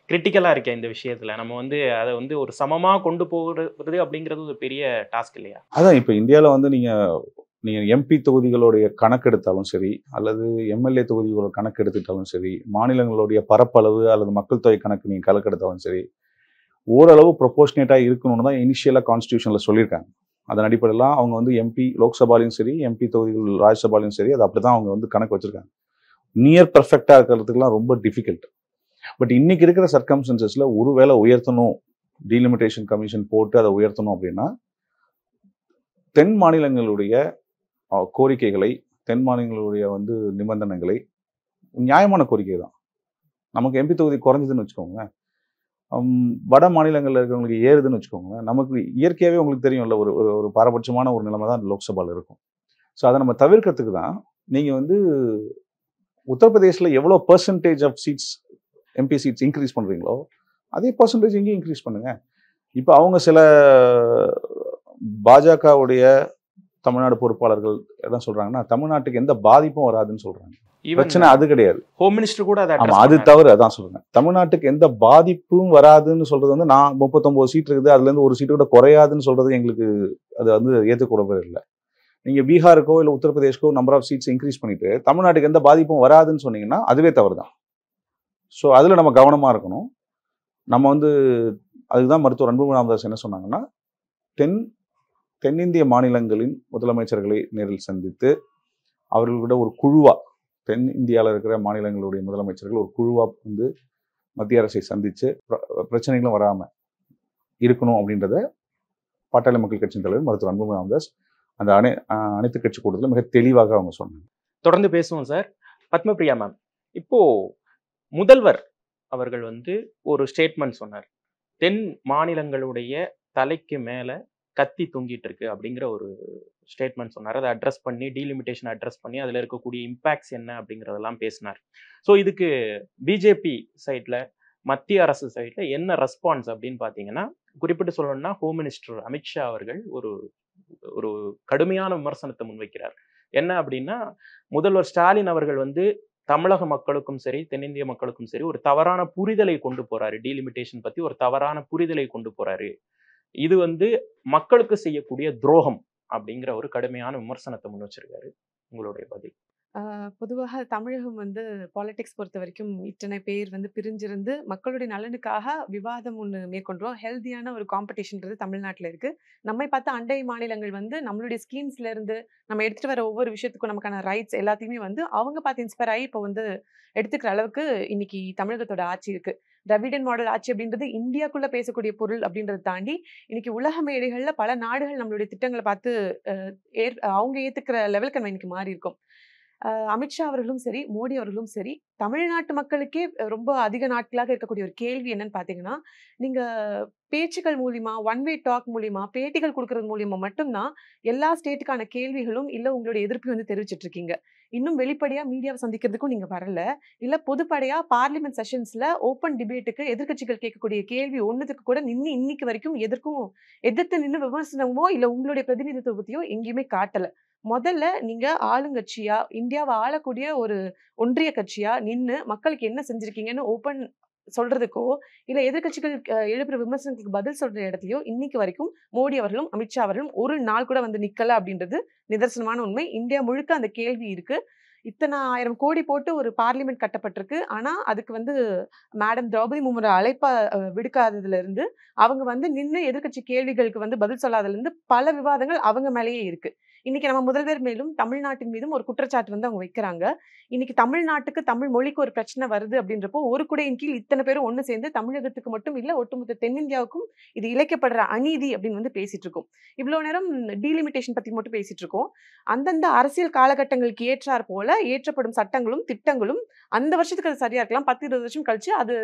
கிரிட்டிக்கலாக இருக்கேன் இந்த விஷயத்தில். நம்ம வந்து அதை வந்து ஒரு சமமாக கொண்டு போகிறது அப்படிங்கிறது ஒரு பெரிய டாஸ்க் இல்லையா?
அதான் இப்போ இந்தியாவில் வந்து நீங்கள் எம்பி தொகுதிகளுடைய கணக்கெடுத்தாலும் சரி, அல்லது எம்எல்ஏ தொகுதிகளோட கணக்கெடுத்துட்டாலும் சரி, மாநிலங்களுடைய பரப்பளவு அல்லது மக்கள் தொகை கணக்கு நீங்கள் கணக்கெடுத்தாலும் சரி, ஓரளவு ப்ரொபோர்ஷனேட்டாக இருக்கணும்னு தான் இனிஷியலாக கான்ஸ்டியூஷனில் சொல்லியிருக்காங்க. அதன் அடிப்படையில் அவங்க வந்து எம்பி லோக்சபாலையும் சரி, எம்பி தொகுதிகள் ராஜ்யசபாலையும் சரி, அது அப்படி தான் அவங்க வந்து கணக்கு வச்சுருக்காங்க. நியர் பர்ஃபெக்டாக இருக்கிறதுக்குலாம் ரொம்ப டிஃபிகல்ட். பட் இன்னைக்கு இருக்கிற சர்க்கம்ஸ்டன்சஸில் ஒருவேளை உயர்த்தணும், டீலிமிட்டேஷன் கமிஷன் போட்டு அதை உயர்த்தணும் அப்படின்னா தென் மாநிலங்களுடைய கோரிக்கைகளை, தென் மாநிலங்களுடைய வந்து நிபந்தனைகளை, நியாயமான கோரிக்கை தான். நமக்கு எம்பி தொகுதி குறைஞ்சதுன்னு வச்சுக்கோங்க, வட மாநிலங்களில் இருக்கிறவங்களுக்கு ஏறுதுன்னு வச்சுக்கோங்க, நமக்கு இயற்கையாகவே உங்களுக்கு தெரியும்ல ஒரு பாரபட்சமான ஒரு நிலைமை தான் லோக்சபாவில் இருக்கும். ஸோ அதை நம்ம தவிர்க்கிறதுக்கு தான் நீங்கள் வந்து உத்தரப்பிரதேசில் எவ்வளோ percentage of seats MP seats increase பண்ணுறீங்களோ அதே பர்சன்டேஜ் இங்கேயும் இன்க்ரீஸ் பண்ணுங்க. இப்போ அவங்க சில பாஜகவுடைய தமிழ்நாடு பொறுப்பாளர்கள் என்ன சொல்றாங்கன்னா, தமிழ்நாட்டுக்கு எந்த பாதிப்பும் வராதுன்னு சொல்றாங்க. பிரச்சனை அது கிடையாது.
ஹோம் மினிஸ்டர் கூட
அது தவறு. அதான் சொல்றேன், தமிழ்நாட்டுக்கு எந்த பாதிப்பும் வராதுன்னு சொல்றது வந்து நான் 39 சீட் இருக்குது, அதுல இருந்து ஒரு சீட்டு கூட குறையாதுன்னு சொல்றது எங்களுக்கு அது வந்து ஏற்றுக்கூடவே இல்லை. நீங்க பீகாருக்கோ இல்லை உத்தரப்பிரதேஷ்க்கோ நம்பர் ஆஃப் சீட்ஸ் இன்க்ரீஸ் பண்ணிட்டு தமிழ்நாட்டுக்கு எந்த பாதிப்பும் வராதுன்னு சொன்னீங்கன்னா அதுவே தவறு தான். ஸோ அதில் நம்ம கவனமா இருக்கணும். நம்ம வந்து அதுதான் மருத்துவர் அன்புமணி ராமதாஸ் என்ன சொன்னாங்கன்னா, தென்னிந்திய மாநிலங்களின் முதலமைச்சர்களை நேரில் சந்தித்து அவர்களோட ஒரு குழுவா, தென் இந்தியாவில் இருக்கிற மாநிலங்களுடைய முதலமைச்சர்கள் ஒரு குழுவா வந்து மத்திய அரசை சந்தித்து பிரச்சனைகளும் வராமல் இருக்கணும் அப்படின்றத பாட்டாளி மக்கள் கட்சியின் தலைவர் மருத்துவர் அன்புமணி ராமதாஸ் அந்த அனைத்து கட்சி கூட்டத்தில் மிக தெளிவாக அவங்க சொன்னாங்க.
தொடர்ந்து பேசுவோம் சார். பத்மபிரியா மேம், இப்போ முதல்வர் அவர்கள் வந்து ஒரு ஸ்டேட்மெண்ட் சொன்னார், தென் மாநிலங்களுடைய தலைக்கு மேலே கத்தி தொங்கிட்டு இருக்கு அப்படிங்கிற ஒரு ஸ்டேட்மெண்ட் சொன்னார். அதை அட்ரஸ் பண்ணி, டீலிமிட்டேஷன் அட்ரஸ் பண்ணி அதில் இருக்கக்கூடிய இம்பேக்ட்ஸ் என்ன அப்படிங்கிறதெல்லாம் பேசினார். ஸோ இதுக்கு பிஜேபி சைடில், மத்திய அரசு சைடில் என்ன ரெஸ்பான்ஸ் அப்படின்னு பார்த்தீங்கன்னா, குறிப்பிட்டு சொல்லணும்னா ஹோம் மினிஸ்டர் அமித்ஷா அவர்கள் ஒரு கடுமையான விமர்சனத்தை முன்வைக்கிறார். என்ன அப்படின்னா, முதல்வர் ஸ்டாலின் அவர்கள் வந்து தமிழக மக்களுக்கும் சரி, தென்னிந்திய மக்களுக்கும் சரி ஒரு தவறான புரிதலை கொண்டு போறாரு, டீலிமிட்டேஷன் பத்தி ஒரு தவறான புரிதலை கொண்டு போறாரு, இது வந்து மக்களுக்கு செய்யக்கூடிய துரோகம் அப்படிங்கிற ஒரு கடுமையான விமர்சனத்தை முன் வச்சிருக்காரு. உங்களுடைய பதில்?
பொதுவாக தமிழகம் வந்து பாலிடிக்ஸ் பொறுத்த வரைக்கும் இத்தனை பேர் வந்து பிரிஞ்சிருந்து மக்களுடைய நலனுக்காக விவாதம் ஒன்று மேற்கொண்டோம். ஹெல்த்தியான ஒரு காம்படிஷன்றது தமிழ்நாட்டில் இருக்கு. நம்மை பார்த்து அண்டை மாநிலங்கள் வந்து நம்மளுடைய ஸ்கீம்ஸ்ல இருந்து நம்ம எடுத்துட்டு வர ஒவ்வொரு விஷயத்துக்கும் நமக்கான ரைட்ஸ் எல்லாத்தையுமே வந்து அவங்க பார்த்து இன்ஸ்பயர் ஆகி இப்போ வந்து எடுத்துக்கிற அளவுக்கு இன்னைக்கு தமிழகத்தோட ஆட்சி இருக்கு. திராவிடன் மாடல் ஆட்சி அப்படின்றது இந்தியாக்குள்ள பேசக்கூடிய பொருள் அப்படின்றத தாண்டி இன்னைக்கு உலக மேடைகள்ல பல நாடுகள் நம்மளுடைய திட்டங்களை பார்த்து அவங்க ஏத்துக்கிற லெவலுக்கு நம்ம இன்னைக்கு மாறி இருக்கோம். அமித்ஷா அவர்களும் சரி, மோடி அவர்களும் சரி, தமிழ்நாட்டு மக்களுக்கே ரொம்ப அதிக நாட்களாக இருக்கக்கூடிய ஒரு கேள்வி என்னன்னு பார்த்தீங்கன்னா, நீங்க பேச்சுக்கள் மூலியமா, ஒன் வே டாக் மூலியமா, பேட்டிகள் குடுக்குறது மூலியமா மட்டும் தான் எல்லா ஸ்டேட்டுக்கான கேள்விகளும், இல்ல உங்களுடைய எதிர்ப்பையும் வந்து தெரிவிச்சுட்டு இருக்கீங்க. இன்னும் வெளிப்படையா மீடியாவ சந்திக்கிறதுக்கும் நீங்க வரல. இல்ல பொதுப்படையா பார்லிமென்ட் செஷன்ஸ்ல ஓப்பன் டிபேட்டுக்கு எதிர்க்கட்சிகள் கேட்கக்கூடிய கேள்வி ஒண்ணுத்துக்கு கூட நின்னு இன்னைக்கு வரைக்கும் எதிர்த்து நின்னு விமர்சனமோ, இல்ல உங்களுடைய பிரதிநிதித்துவத்தையோ எங்கேயுமே காட்டல. முதல்ல நீங்க ஆளுங்கட்சியா, இந்தியாவ ஆளக்கூடிய ஒரு ஒன்றிய கட்சியா நின்னு மக்களுக்கு என்ன செஞ்சிருக்கீங்கன்னு ஓப்பன் சொல்றதுக்கோ, இல்ல எதிர்க்கட்சிகள் எழுப்புற விமர்சனத்துக்கு பதில் சொல்ற இடத்துலயோ, இன்னைக்கு வரைக்கும் மோடி அவர்களும், அமித்ஷா அவர்களும் ஒரு நாள் கூட வந்து நிக்கல அப்படின்றது நிதர்சனமான உண்மை. இந்தியா முழுக்க அந்த கேள்வி இருக்கு. இத்தனை 1000 கோடி போட்டு ஒரு பார்லிமென்ட் கட்டப்பட்டிருக்கு. ஆனா, அதுக்கு வந்து மேடம் திரௌபதி முர்மு அழைப்ப விடுக்காததுல இருந்து, அவங்க வந்து நின்னு எதிர்க்கட்சி கேள்விகளுக்கு வந்து பதில் சொல்லாததுல இருந்து பல விவாதங்கள் அவங்க மேலேயே இருக்கு. இன்னைக்கு நம்ம முதல்வர் மேலும் தமிழ்நாட்டின் மீதும் ஒரு குற்றச்சாட்டு வந்து அவங்க வைக்கிறாங்க. இன்னைக்கு தமிழ்நாட்டுக்கு, தமிழ் மொழிக்கு ஒரு பிரச்சனை வருது அப்படின்றப்போ, ஒரு குடையின் கீழ் இத்தனை பேரும் ஒண்ணு சேர்ந்து தமிழகத்துக்கு மட்டும் இல்ல, ஒட்டுமொத்த தென்னிந்தியாவுக்கும் இது இழைக்கப்படுற அநீதி அப்படின்னு வந்து பேசிட்டு இருக்கோம். இவ்வளோ நேரம் டீலிமிட்டேஷன் பத்தி மட்டும் பேசிட்டு இருக்கோம். அந்தந்த அரசியல் காலகட்டங்களுக்கு ஏற்றாற் போல ஏற்றப்படும் சட்டங்களும், திட்டங்களும் அந்த வருஷத்துக்கு அது சரியா இருக்கலாம். 10, 20 வருஷம் கழிச்சு அது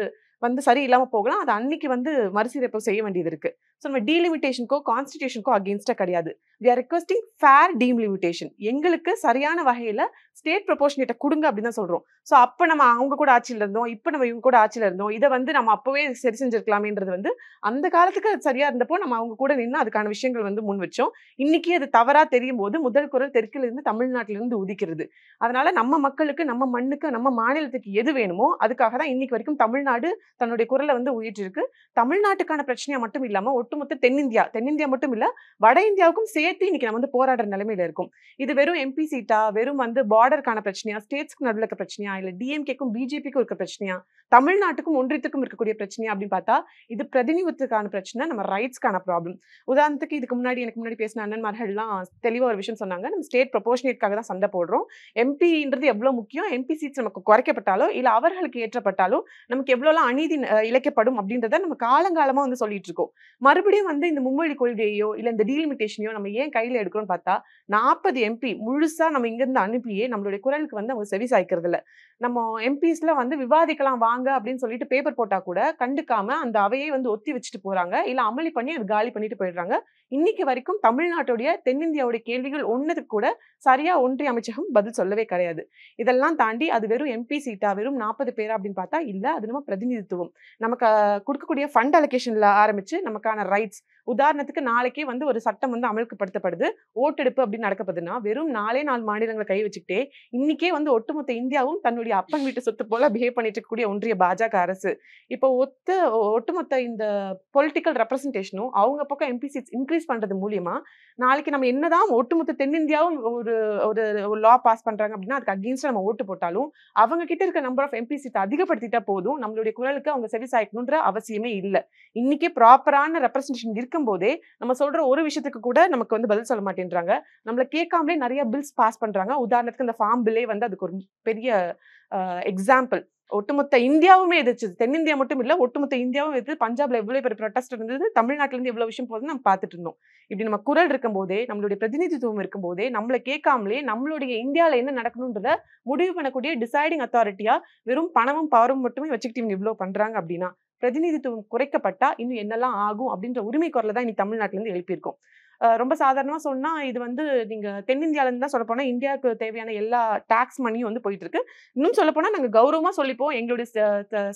வந்து சரியில்லாம போகலாம். அது அன்னைக்கு வந்து மறுசீரமைப்பு செய்ய வேண்டியது இருக்கு. ஸோ நம்ம டீலிமிட்டேஷனுக்கோ, கான்ஸ்டிடியூஷனுக்கோ அகெயின்ஸ்டா கிடையாது. We are requesting fair delimitation. எங்களுக்கு சரியான வகையில ஸ்டேட் ப்ரொபோர்ஷனேட்டை கொடுங்க அப்படின்னு தான் சொல்றோம். ஸோ அப்ப நம்ம அவங்க கூட ஆட்சியில இருந்தோம், இப்ப நம்ம இவங்க கூட ஆட்சியில இருந்தோம். இதை வந்து நம்ம அப்பவே சரி செஞ்சிருக்கலாமேன்றது வந்து அந்த காலத்துக்கு அது சரியா இருந்தப்போ நம்ம அவங்க கூட நின்று அதுக்கான விஷயங்கள் வந்து முன் வச்சோம். இன்னைக்கு அது தவறா தெரியும் போது முதல் குரல் தெற்கில இருந்து தமிழ்நாட்டில இருந்து உதிக்கிறது. அதனால நம்ம மக்களுக்கு, நம்ம மண்ணுக்கு, நம்ம மாநிலத்துக்கு எது வேணுமோ அதுக்காக தான் இன்னைக்கு வரைக்கும் தமிழ்நாடு தன்னுடைய குரலை வந்து உயிற்றிருக்கு. தமிழ்நாட்டுக்கான பிரச்சனையா மட்டும் இல்லாம ஒட்டுமொத்த தென்னிந்தியா மட்டும் இல்ல, வட இந்தியாவுக்கும் சேர்த்து இன்னைக்கு நம்ம வந்து போராடுற நிலைமையில இருக்கும். இது வெறும் எம்பி சீட்டா, வெறும் வந்து பார்டருக்கான பிரச்சனையா, ஸ்டேட்ஸ்க்கு நடுவில் இருக்க பிரச்சனையா, இல்ல டிஎம்கேக்கும் பிஜேபிக்கும் இருக்க பிரச்சனையா, தமிழ்நாட்டுக்கும் ஒன்றியத்துக்கும் இருக்கக்கூடிய பிரச்சனையா அப்படின்னு பார்த்தா இது பிரதிநிதித்துவத்துக்கான பிரச்சனை, நம்ம ரைட்ஸ்க்கான ப்ராப்ளம். உதாரணத்துக்கு எனக்கு முன்னாடி பேசின அண்ணன்மார்கள்லாம் தெளிவா ஒரு விஷயம் சொன்னாங்க. நம்ம ஸ்டேட் ப்ரொபோர்ஷனேட்காக தான் சண்டை போடுறோம். எம்பின்றது எவ்வளவு முக்கியம், எம்பி சீட்ஸ் நமக்கு குறைக்கப்பட்டாலோ இல்ல அவர்களுக்கு ஏற்றப்பட்டாலோ நமக்கு எவ்வளவுலாம் அநீதி இழைக்கப்படும் அப்படின்றத நம்ம காலங்காலமா வந்து சொல்லிட்டு இருக்கோம். மறுபடியும் வந்து இந்த மும்மொழி கொள்கையோ இல்ல இந்த டீலிமிட்டேஷனையோ நம்ம ஏன் கையில எடுக்கிறோம்னு பார்த்தா 40 எம்பி முழுசா நம்ம இங்க இருந்து அனுப்பியே நம்மளுடைய குரலுக்கு வந்து அவங்க செவி சாய்க்கிறது இல்ல. நம்ம எம்பிஸ்ல வந்து விவாதிக்கலாம் வாங்க அப்படின்னு சொல்லிட்டு பேப்பர் போட்டா கூட கண்டுக்காம அந்த அவையை வந்து ஒத்தி வச்சுட்டு போறாங்க, இல்ல அமளி பண்ணி அது காலி பண்ணிட்டு போயிடுறாங்க. இன்னைக்கு வரைக்கும் தமிழ்நாட்டுடைய, தென்னிந்தியாவுடைய கேள்விகள் ஒண்ணுக்கு கூட சரியா ஒன்றிய அமைச்சகம் பதில் சொல்லவே கிடையாது. இதெல்லாம் தாண்டி அது வெறும் எம்பி சீட்டா, வெறும் 40 பேரா அப்படின்னு பார்த்தா இல்ல, அது நம்ம பிரதிநிதித்துவம். நமக்கு கொடுக்கக்கூடிய ஃபண்ட் அலோகேஷன்ல ஆரம்பிச்சு நமக்கான ரைட்ஸ். உதாரணத்துக்கு நாளைக்கே வந்து ஒரு சட்டம் வந்து அமல்படுத்தப்படுது, ஓட்டெடுப்பு அப்படின்னு நடக்கப்படுதுன்னா வெறும் 4 மாநிலங்களை கை வச்சுக்கிட்டே இன்னைக்கே வந்து ஒட்டுமொத்த இந்தியாவும் தன்னுடைய அப்பன் வீட்டு சொத்து போல பிஹேவ் பண்ணிட்டு இருக்கக்கூடிய ஒன்றிய பாஜக அரசு இப்போ ஒட்டுமொத்த இந்த பொலிட்டிக்கல் ரெப்ரசன்டேஷனும் அவங்க பக்கம் எம்பி சீட்ஸ் இன்க்ரீஸ் பண்றது மூலியமா நாளைக்கு நம்ம என்னதான் ஒட்டுமொத்த தென்னிந்தியாவும் ஒரு லா பாஸ் பண்றாங்க அப்படின்னா அதுக்கு அகெயின்ஸ்டா நம்ம ஓட்டு போட்டாலும் அவங்க கிட்ட இருக்க நம்பர் ஆஃப் எம்பி சீட் அதிகப்படுத்திட்டா போதும், நம்மளுடைய குரலுக்கு அவங்க செவி சாய்க்கணுன்ற அவசியமே இல்லை. இன்னைக்கே ப்ராப்பரான ரெப்ரசன்டேஷன் இருக்கும் போதே நம்ம சொல்ற ஒரு விஷயத்துக்கு கூட நமக்கு வந்து பதில் சொல்ல மாட்டேன்றாங்க. நம்மள கேட்காமலே நிறைய பில்ஸ் பாஸ் பண்றாங்க. உதாரணத்துக்கு இந்த ஃபார்ம் பில்லே வந்து அதுக்கு ஒரு பெரிய எக்ஸாம்பிள். ஒட்டுமொத்த இந்தியாவுமே எதிர்த்து, தென்னிந்தியா மட்டும் இல்ல, ஒட்டுமொத்த இந்தியாவும் எதிர்த்து பஞ்சாப்ல எவ்வளவு பெரிய ப்ரொட்டஸ்ட் இருந்தது, தமிழ்நாட்டுல இருந்து எவ்வளவு விஷயம் போகுதுன்னு நம்ம பார்த்துட்டு இருந்தோம். இப்படி நம்ம குரல் இருக்கும் போதே, நம்மளுடைய பிரதிநிதித்துவம் இருக்கும் போதே, நம்மளை கேட்காமலே நம்மளுடைய இந்தியாவில என்ன நடக்கணும்ன்றத முடிவு பண்ணக்கூடிய டிசைடிங் அத்தாரிட்டியா வெறும் பணமும் பவரும் மட்டுமே வச்சுக்கிட்டு இவங்க இவ்வளவு பண்றாங்க அப்படின்னா பிரதிநிதித்துவம் குறைக்கப்பட்டா இன்னும் என்னெல்லாம் ஆகும் அப்படின்ற உரிமை குரலை தான் இன்னைக்கு தமிழ்நாட்டுல இருந்து எழுப்பியிருக்கோம். ரொம்ப சாதாரணமா சொன்னா இது வந்து நீங்க தென்னிந்தியால இருந்து தான் சொல்ல போனா இந்தியாவுக்கு தேவையான எல்லா டாக்ஸ் மணியும் வந்து போயிட்டு இருக்கு. இன்னும் சொல்ல போனா நாங்க கௌரவமா சொல்லிப்போம், எங்களுடைய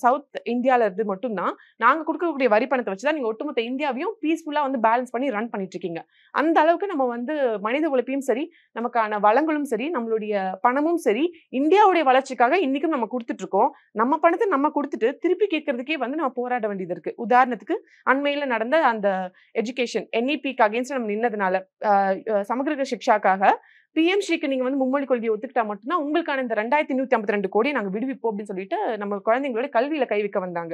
சவுத் இந்தியால இருந்து மட்டும்தான் நாங்க கொடுக்கக்கூடிய வரி பணத்தை வச்சுதான் நீங்க ஒட்டுமொத்த இந்தியாவையும் பீஸ்ஃபுல்லா வந்து பேலன்ஸ் பண்ணி ரன் பண்ணிட்டு இருக்கீங்க. அந்த அளவுக்கு நம்ம வந்து மனித உழைப்பையும் சரி, நமக்கான வளங்களும் சரி, நம்மளுடைய பணமும் சரி, இந்தியாவுடைய வளர்ச்சிக்காக இன்னைக்கும் நம்ம கொடுத்துட்டு இருக்கோம். நம்ம பணத்தை நம்ம கொடுத்துட்டு திருப்பி கேட்கறதுக்கே வந்து நம்ம போராட வேண்டியது இருக்கு. உதாரணத்துக்கு அண்மையில நடந்த அந்த எஜுகேஷன் NEP-க்கு அகேன்ஸ்ட் நம்ம நின்னதுனால சமகிர சிக்ஷாக்காக PMSRIக்கு நீங்க வந்து மும்மொழி கொள்கையை ஒத்துக்கிட்டா மட்டும்தான் உங்களுக்கான இந்த 2152 கோடியை நாங்க விடுவிப்போம் அப்படின்னு சொல்லிட்டு நம்ம குழந்தைங்களோட கல்வியில கை வைக்க வந்தாங்க.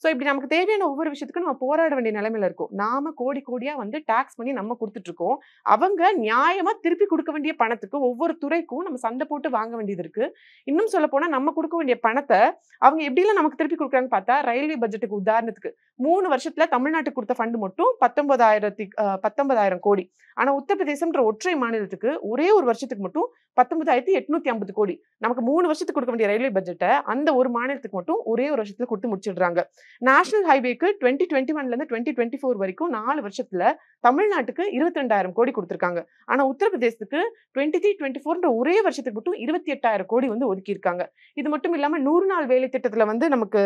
ஸோ இப்படி நமக்கு தேவையான ஒவ்வொரு விஷயத்துக்கும் நம்ம போராட வேண்டிய நிலைமையில இருக்கும். நாம கோடி கோடியா வந்து டாக்ஸ் பண்ணி நம்ம கொடுத்துட்டு இருக்கோம். அவங்க நியாயமா திருப்பி கொடுக்க வேண்டிய பணத்துக்கு ஒவ்வொரு துறைக்கும் நம்ம சண்டை போட்டு வாங்க வேண்டியது இருக்கு. இன்னும் சொல்ல போனா நம்ம கொடுக்க வேண்டிய பணத்தை அவங்க எப்படிலாம் நமக்கு திருப்பி கொடுக்குறாங்கன்னு பார்த்தா, ரயில்வே பட்ஜெட்டுக்கு உதாரணத்துக்கு 3 வருஷத்துல தமிழ்நாட்டுக்கு கொடுத்த ஃபண்ட் மட்டும் 19,000 கோடி. ஆனா உத்தரப்பிரதேசம்ன்ற ஒற்றை மாநிலத்துக்கு ஒரே ஒரு வருஷத்துக்கு மட்டும் 19,850 கோடி. நமக்கு 3 வருஷத்துக்கு கொடுக்க வேண்டிய ரயில்வே பட்ஜெட்டை அந்த ஒரு மாநிலத்துக்கு மட்டும் ஒரே ஒரு வருஷத்துல கொடுத்து முடிச்சிடுறாங்க. நேஷனல் ஹைவேக்கு 2021ல இருந்து 2024 வரைக்கும் 4 வருஷத்துல தமிழ்நாட்டுக்கு 22,000 கோடி கொடுத்திருக்காங்க. ஆனா உத்தரப்பிரதேசத்துக்கு 23-24ன்ற ஒரே வருஷத்துக்கு மட்டும் 28,000 கோடி வந்து ஒதுக்கி இருக்காங்க. இது மட்டும் இல்லாம 100 நாள் வேலை திட்டத்துல வந்து நமக்கு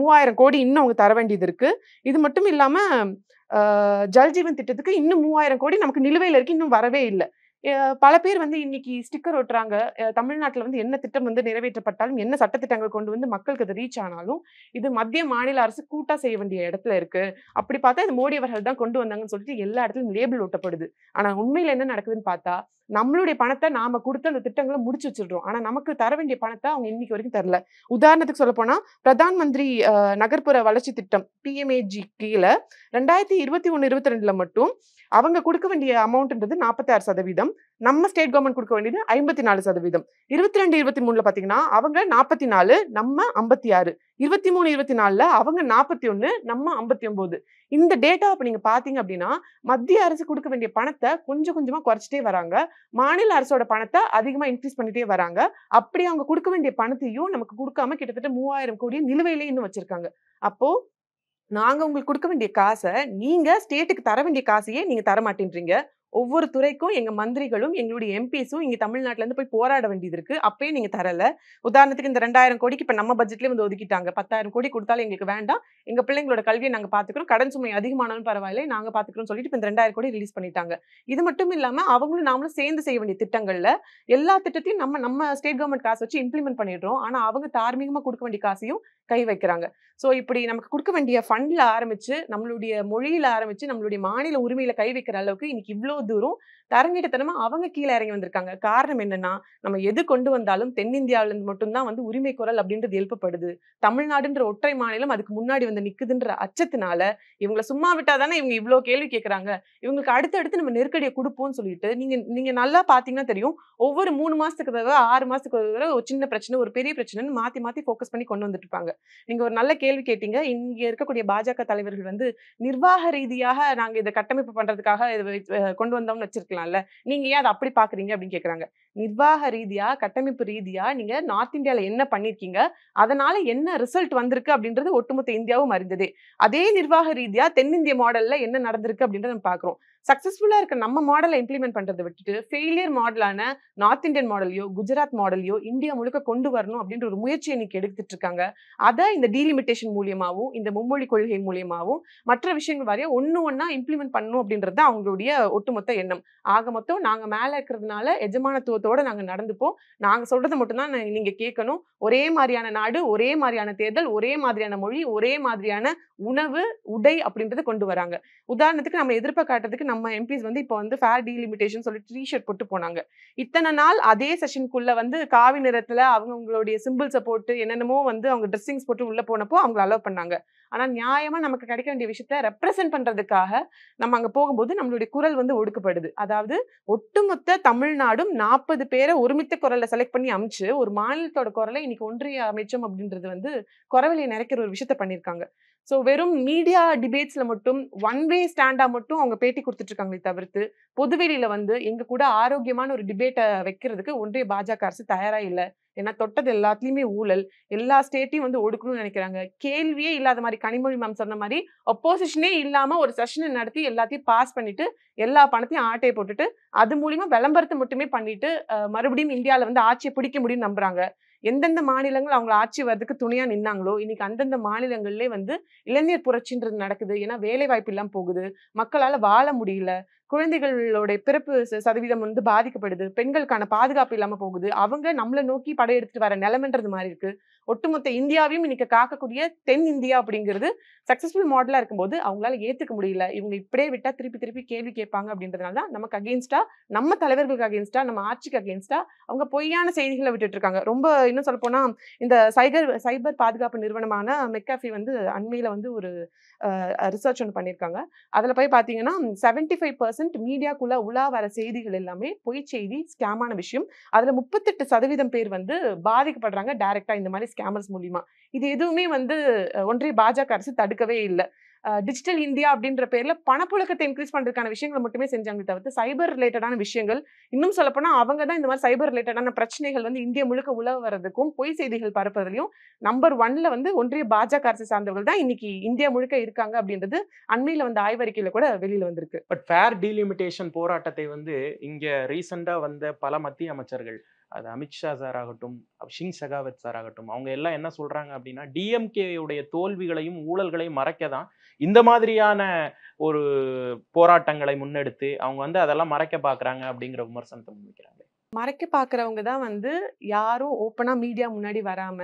3,000 கோடி இன்னும் அவங்க தர வேண்டியது இருக்கு. இது மட்டும் இல்லாம ஜல்ஜீவன் திட்டத்துக்கு இன்னும் 3,000 கோடி நமக்கு நிலுவையில இருக்கு, இன்னும் வரவே இல்லை. பல பேர் வந்து இன்னைக்கு ஸ்டிக்கர் ஒட்டுறாங்க. தமிழ்நாட்டுல வந்து என்ன திட்டம் வந்து நிறைவேற்றப்பட்டாலும், என்ன சட்டத்திட்டங்கள் கொண்டு வந்து மக்களுக்கு அது ரீச் ஆனாலும், இது மத்திய மாநில அரசு கூட்டா செய்ய வேண்டிய இடத்துல இருக்கு. அப்படி பார்த்தா இது மோடி அவர்கள் தான் கொண்டு வந்தாங்கன்னு சொல்லிட்டு எல்லா இடத்துலயும் லேபிள் ஒட்டப்படுது. ஆனா உண்மையில என்ன நடக்குதுன்னு பார்த்தா, நம்மளுடைய பணத்தை நாம கொடுத்து அந்த திட்டங்களை முடிச்சு வச்சிடுறோம். ஆனா நமக்கு தர வேண்டிய பணத்தை அவங்க இன்னைக்கு வரைக்கும் தரல. உதாரணத்துக்கு சொல்ல போனா, பிரதான் மந்திரி நகர்ப்புற வளர்ச்சி திட்டம் PMAG கீழே 2021-22ல மட்டும் அவங்க கொடுக்க வேண்டிய அமௌண்ட்ன்றது 46%. நம்ம ஸ்டேட் கவர்மெண்ட் கொடுக்க வேண்டியது 54%. 22-23ல பாத்தீங்கன்னா அவங்க 44, நம்ம 56. 23-24ல அவங்க 41, நம்ம 59. இந்த டேட்டா அப்ப நீங்க பாத்தீங்க அப்படின்னா, மத்திய அரசு கொடுக்க வேண்டிய பணத்தை கொஞ்சம் கொஞ்சமா குறைச்சிட்டே வராங்க. மாநில அரசோட பணத்தை அதிகமா இன்க்ரீஸ் பண்ணிட்டே வராங்க. அப்படி அவங்க கொடுக்க வேண்டிய பணத்தையும் நமக்கு கொடுக்காம கிட்டத்தட்ட 3,000 கோடி நிலுவையிலே இன்னும் வச்சிருக்காங்க. அப்போ நாங்க உங்களுக்கு கொடுக்க வேண்டிய காசை நீங்க ஸ்டேட்டுக்கு தர வேண்டிய காசையே நீங்க தர மாட்டேன்றீங்க. ஒவ்வொரு துறைக்கும் எங்க மந்திரிகளும் எங்களுடைய எம்பிஸும் இங்க தமிழ்நாட்டுல இருந்து போய் போராட வேண்டியது இருக்கு. அப்பயே நீங்க தரல. உதாரணத்துக்கு இந்த 2,000 கோடிக்கு இப்ப நம்ம பட்ஜெட்லயே வந்து ஒதுக்கிட்டாங்க. 10,000 கோடி கொடுத்தாலும் எங்களுக்கு வேண்டாம், எங்க பிள்ளைங்களோட கல்வியை நாங்க பாத்துக்கிறோம், கடன் சுமை அதிகமானாலும் பரவாயில்லை, நாங்க பாத்துக்கிறோம் சொல்லிட்டு இப்ப இந்த 2,000 கோடி ரிலீஸ் பண்ணிட்டாங்க. இது மட்டும் இல்லாம அவங்களும் நாமளும் சேர்ந்து செய்ய வேண்டிய திட்டங்கள்ல எல்லா திட்டத்தையும் நம்ம ஸ்டேட் கவர்மெண்ட் காசு வச்சு இம்ப்ளிமெண்ட் பண்ணிடுறோம். ஆனா அவங்க தார்மீகமா கொடுக்க வேண்டிய காசையும் கை வைக்கிறாங்க. சோ இப்படி நமக்கு கொடுக்க வேண்டிய ஃபண்ட்ல ஆரம்பிச்சு, நம்மளுடைய மொழியில ஆரம்பிச்சு, நம்மளுடைய மாநில உரிமையில கை வைக்கிற அளவுக்கு இன்னைக்கு இவ்வளவு தூரம் தரங்கீட்டத்தனமா அவங்க கீழே இறங்கி வந்திருக்காங்க. காரணம் என்னன்னா, நம்ம எது கொண்டு வந்தாலும் தென்னிந்தியாவில இருந்து மட்டும்தான் வந்து உரிமை குரல் அப்படின்றது எழுப்பப்படுது. தமிழ்நாடுன்ற ஒற்றை மாநிலம் அதுக்கு முன்னாடி வந்து நிக்குதுன்ற அச்சத்தினால இவங்களை சும்மா விட்டாதானே இவங்க இவ்வளவு கேள்வி கேட்கறாங்க. இவங்களுக்கு அடுத்தடுத்து நம்ம நெருக்கடியை கொடுப்போம்னு சொல்லிட்டு நீங்க நல்லா பாத்தீங்கன்னா தெரியும், ஒவ்வொரு 3 மாசத்துக்கு தடவை 6 மாசத்துக்கு ஒரு தடவை ஒரு சின்ன பிரச்சனை, ஒரு பெரிய பிரச்சனைன்னு மாத்தி மாத்தி ஃபோக்கஸ் பண்ணி கொண்டு வந்துட்டு இருப்பாங்க. நீங்க ஒரு நல்ல கேள்வி கேட்டீங்க. இங்க இருக்கக்கூடிய பாஜக தலைவர்கள் வந்து நிர்வாக ரீதியாக நாங்க இதை கட்டமைப்பு பண்றதுக்காக இதை கொண்டு வந்தோம்னு வச்சிருக்கலாம்ல, நீங்க ஏன் அதை அப்படி பாக்குறீங்க அப்படின்னு கேக்குறாங்க. நிர்வாக ரீதியா, கட்டமைப்பு ரீதியா நீங்க நார்த் இந்தியால என்ன பண்ணிருக்கீங்க, அதனால என்ன ரிசல்ட் வந்திருக்கு அப்படின்றது ஒட்டுமொத்த இந்தியாவும் அறிந்ததே. அதே நிர்வாக ரீதியா தென்னிந்திய மாடல்ல என்ன நடந்திருக்கு அப்படின்றத நம்ம பாக்குறோம். சக்சஸ்ஃபுல்லா இருக்க நம்ம மாடலை இம்ப்ளிமெண்ட் பண்றதை விட்டுட்டு ஃபெயிலியர் மாடலான நார்த் இந்தியன் மாடலையோ குஜராத் மாடலையோ இந்தியா முழுக்க கொண்டு வரணும் அப்படின்ற ஒரு முயற்சியை இன்னைக்கு எடுத்துட்டு இருக்காங்க. அதை இந்த டீலிமிட்டேஷன் மூலியமாவும், இந்த மும்மொழி கொள்கை மூலியமாவும், மற்ற விஷயங்கள் வரைய ஒன்னா இம்ப்ளிமெண்ட் பண்ணணும் அப்படின்றது தான் அவங்களுடைய ஒட்டுமொத்த எண்ணம். ஆக மொத்தம் நாங்க மேல இருக்கிறதுனால எஜமானத்துவத்தோட நாங்க நடந்துப்போம், நாங்க சொல்றதை மட்டும்தான் நீங்க கேட்கணும், ஒரே மாதிரியான நாடு, ஒரே மாதிரியான தேர்தல், ஒரே மாதிரியான மொழி, ஒரே மாதிரியான உணவு, உடை அப்படின்றத கொண்டு வராங்க. உதாரணத்துக்கு நம்ம எதிர்பார்க்காததுக்கு நம்ம எம்பிஸ் வந்து இப்போ வந்து ஃபேர் டீலிமிட்டேஷன் சொல்லிட்டு டிஷர்ட் போட்டு போனாங்க. இத்தனை நாள் அதே செஷனுக்குள்ள வந்து காவி நிறத்துல அவங்களுடைய சிம்பிள்ஸை போட்டு என்னென்னமோ வந்து அவங்க ட்ரெஸ்ஸிங்ஸ் போட்டு உள்ள போனப்போ அவங்க அலோவ் பண்ணாங்க. ஆனா நியாயமா நமக்கு கிடைக்க வேண்டிய விஷயத்த ரெப்ரசென்ட் பண்றதுக்காக நம்ம அங்க போகும்போது நம்மளுடைய குரல் வந்து ஒடுக்கப்படுது. அதாவது ஒட்டுமொத்த தமிழ்நாடும் 40 பேரை ஒருமித்த குரலை செலக்ட் பண்ணி அமைச்சு ஒரு மாநிலத்தோட குரலை இன்னைக்கு ஒன்றிய அமைச்சம் அப்படின்றது வந்து குரவலையை நிறைக்கிற ஒரு விஷயத்த பண்ணியிருக்காங்க. ஸோ வெறும் மீடியா டிபேட்ஸ்ல மட்டும் ஒன் வே ஸ்டாண்டா மட்டும் அவங்க பேட்டி கொடுத்துட்டு இருக்காங்களே தவிர்த்து பொதுவெளியில வந்து எங்க கூட ஆரோக்கியமான ஒரு டிபேட்டை வைக்கிறதுக்கு ஒன்றிய பாஜக அரசு தயாரா இல்லை. ஏன்னா தொட்டது எல்லாத்துலயுமே ஊழல், எல்லா ஸ்டேட்டையும் வந்து ஒடுக்கணும்னு நினைக்கிறாங்க. கேள்வியே இல்லாத மாதிரி கனிமொழி மேம் சொன்ன மாதிரி ஒப்போசிஷனே இல்லாம ஒரு செஷனை நடத்தி எல்லாத்தையும் பாஸ் பண்ணிட்டு எல்லா பணத்தையும் ஆட்டையை போட்டுட்டு அது மூலியமா விளம்பரத்தை மட்டுமே பண்ணிட்டு மறுபடியும் இந்தியாவில வந்து ஆட்சியை பிடிக்க முடியும்னு நம்புறாங்க. எந்தெந்த மாநிலங்கள் அவங்க ஆட்சி வர்றதுக்கு துணையா நின்னாங்களோ இன்னைக்கு அந்தந்த மாநிலங்கள்லயே வந்து இளைஞர் புரட்சின்றது நடக்குது. ஏன்னா வேலை வாய்ப்பு இல்லாம போகுது, மக்களால வாழ முடியல, குழந்தைகளோட பிறப்பு சதவீதம் வந்து பாதிக்கப்படுது, பெண்களுக்கான பாதுகாப்பு இல்லாம போகுது, அவங்க நம்மளை நோக்கி படையெடுத்துட்டு வர நிலைமைன்றது மாதிரி இருக்கு. ஒட்டுமொத்த இந்தியாவையும் இன்னைக்கு காக்கக்கூடிய தென் இந்தியா அப்படிங்கிறது சக்சஸ்ஃபுல் மாடலா இருக்கும்போது அவங்களால ஏத்துக்க முடியல. இவங்க இப்படியே விட்டா திருப்பி திருப்பி கேள்வி கேட்பாங்க அப்படின்றதுனால தான் நமக்கு அகெயின்ஸ்டா, நம்ம தலைவர்களுக்கு அகெயின்ஸ்டா, நம்ம ஆட்சிக்கு அகெயின்ஸ்டா அவங்க பொய்யான செய்திகளை விட்டுட்டு இருக்காங்க. ரொம்ப இன்னும் சொல்ல போனா இந்த சைபர் பாதுகாப்பு நிறுவனமான மெக்காஃபி வந்து அண்மையில வந்து ஒரு ரிசர்ச் ஒன்று பண்ணியிருக்காங்க. அதுல போய் பாத்தீங்கன்னா 75% மீடியாக்குள்ள உலா வர செய்திகள் எல்லாமே பொய் செய்தி, ஸ்கேமான விஷயம். அதுல 38% பேர் வந்து பாதிக்கப்படுறாங்க டைரக்டா இந்த மாதிரி ஸ்கேமர்ஸ் மூலியமா. இது எதுவுமே வந்து ஒன்றிய பாஜக அரசு தடுக்கவே இல்லை. டிஜிட்டல் இந்தியா அப்படின்ற பேர்ல பணப்புழக்கத்தை இன்க்ரீஸ் பண்றதுக்கான விஷயங்களை மட்டுமே செஞ்சாங்க தவிர்த்து சைபர் ரிலேட்டடான விஷயங்கள், இன்னும் சொல்லப்போனா அவங்க தான் இந்த மாதிரி சைபர் ரிலேட்டடான பிரச்சனைகள் வந்து இந்தியா முழுக்க உலக வர்றதுக்கும் பொய் செய்திகள் பரப்புறதுலையும் நம்பர் 1ல வந்து ஒன்றிய பாஜக அரசு சார்ந்தவர்கள் தான் இன்னைக்கு இந்தியா முழுக்க இருக்காங்க அப்படின்றது அண்மையில வந்து ஆய்வறிக்கையில கூட வெளியில வந்திருக்கு.
பட் ஃபேர் டீலிமிட்டேஷன் போராட்டத்தை வந்து இங்க ரீசெண்டா வந்த பல மத்திய அமைச்சர்கள், அது அமித்ஷா சார் ஆகட்டும், சிங் ஷெகாவத் சார் ஆகட்டும், அவங்க எல்லாம் என்ன சொல்றாங்க அப்படின்னா டிஎம்கேயுடைய தோல்விகளையும் ஊழல்களையும் மறைக்க தான் இந்த மாதிரியான ஒரு போராட்டங்களை முன்னெடுத்து அவங்க வந்து அதெல்லாம் மறைக்க பாக்குறாங்க அப்படிங்கிற விமர்சனத்தை முன்வைக்கிறாங்க.
மறைக்க பாக்குறவங்க தான் வந்து யாரும் ஓப்பனா மீடியா முன்னாடி வராம,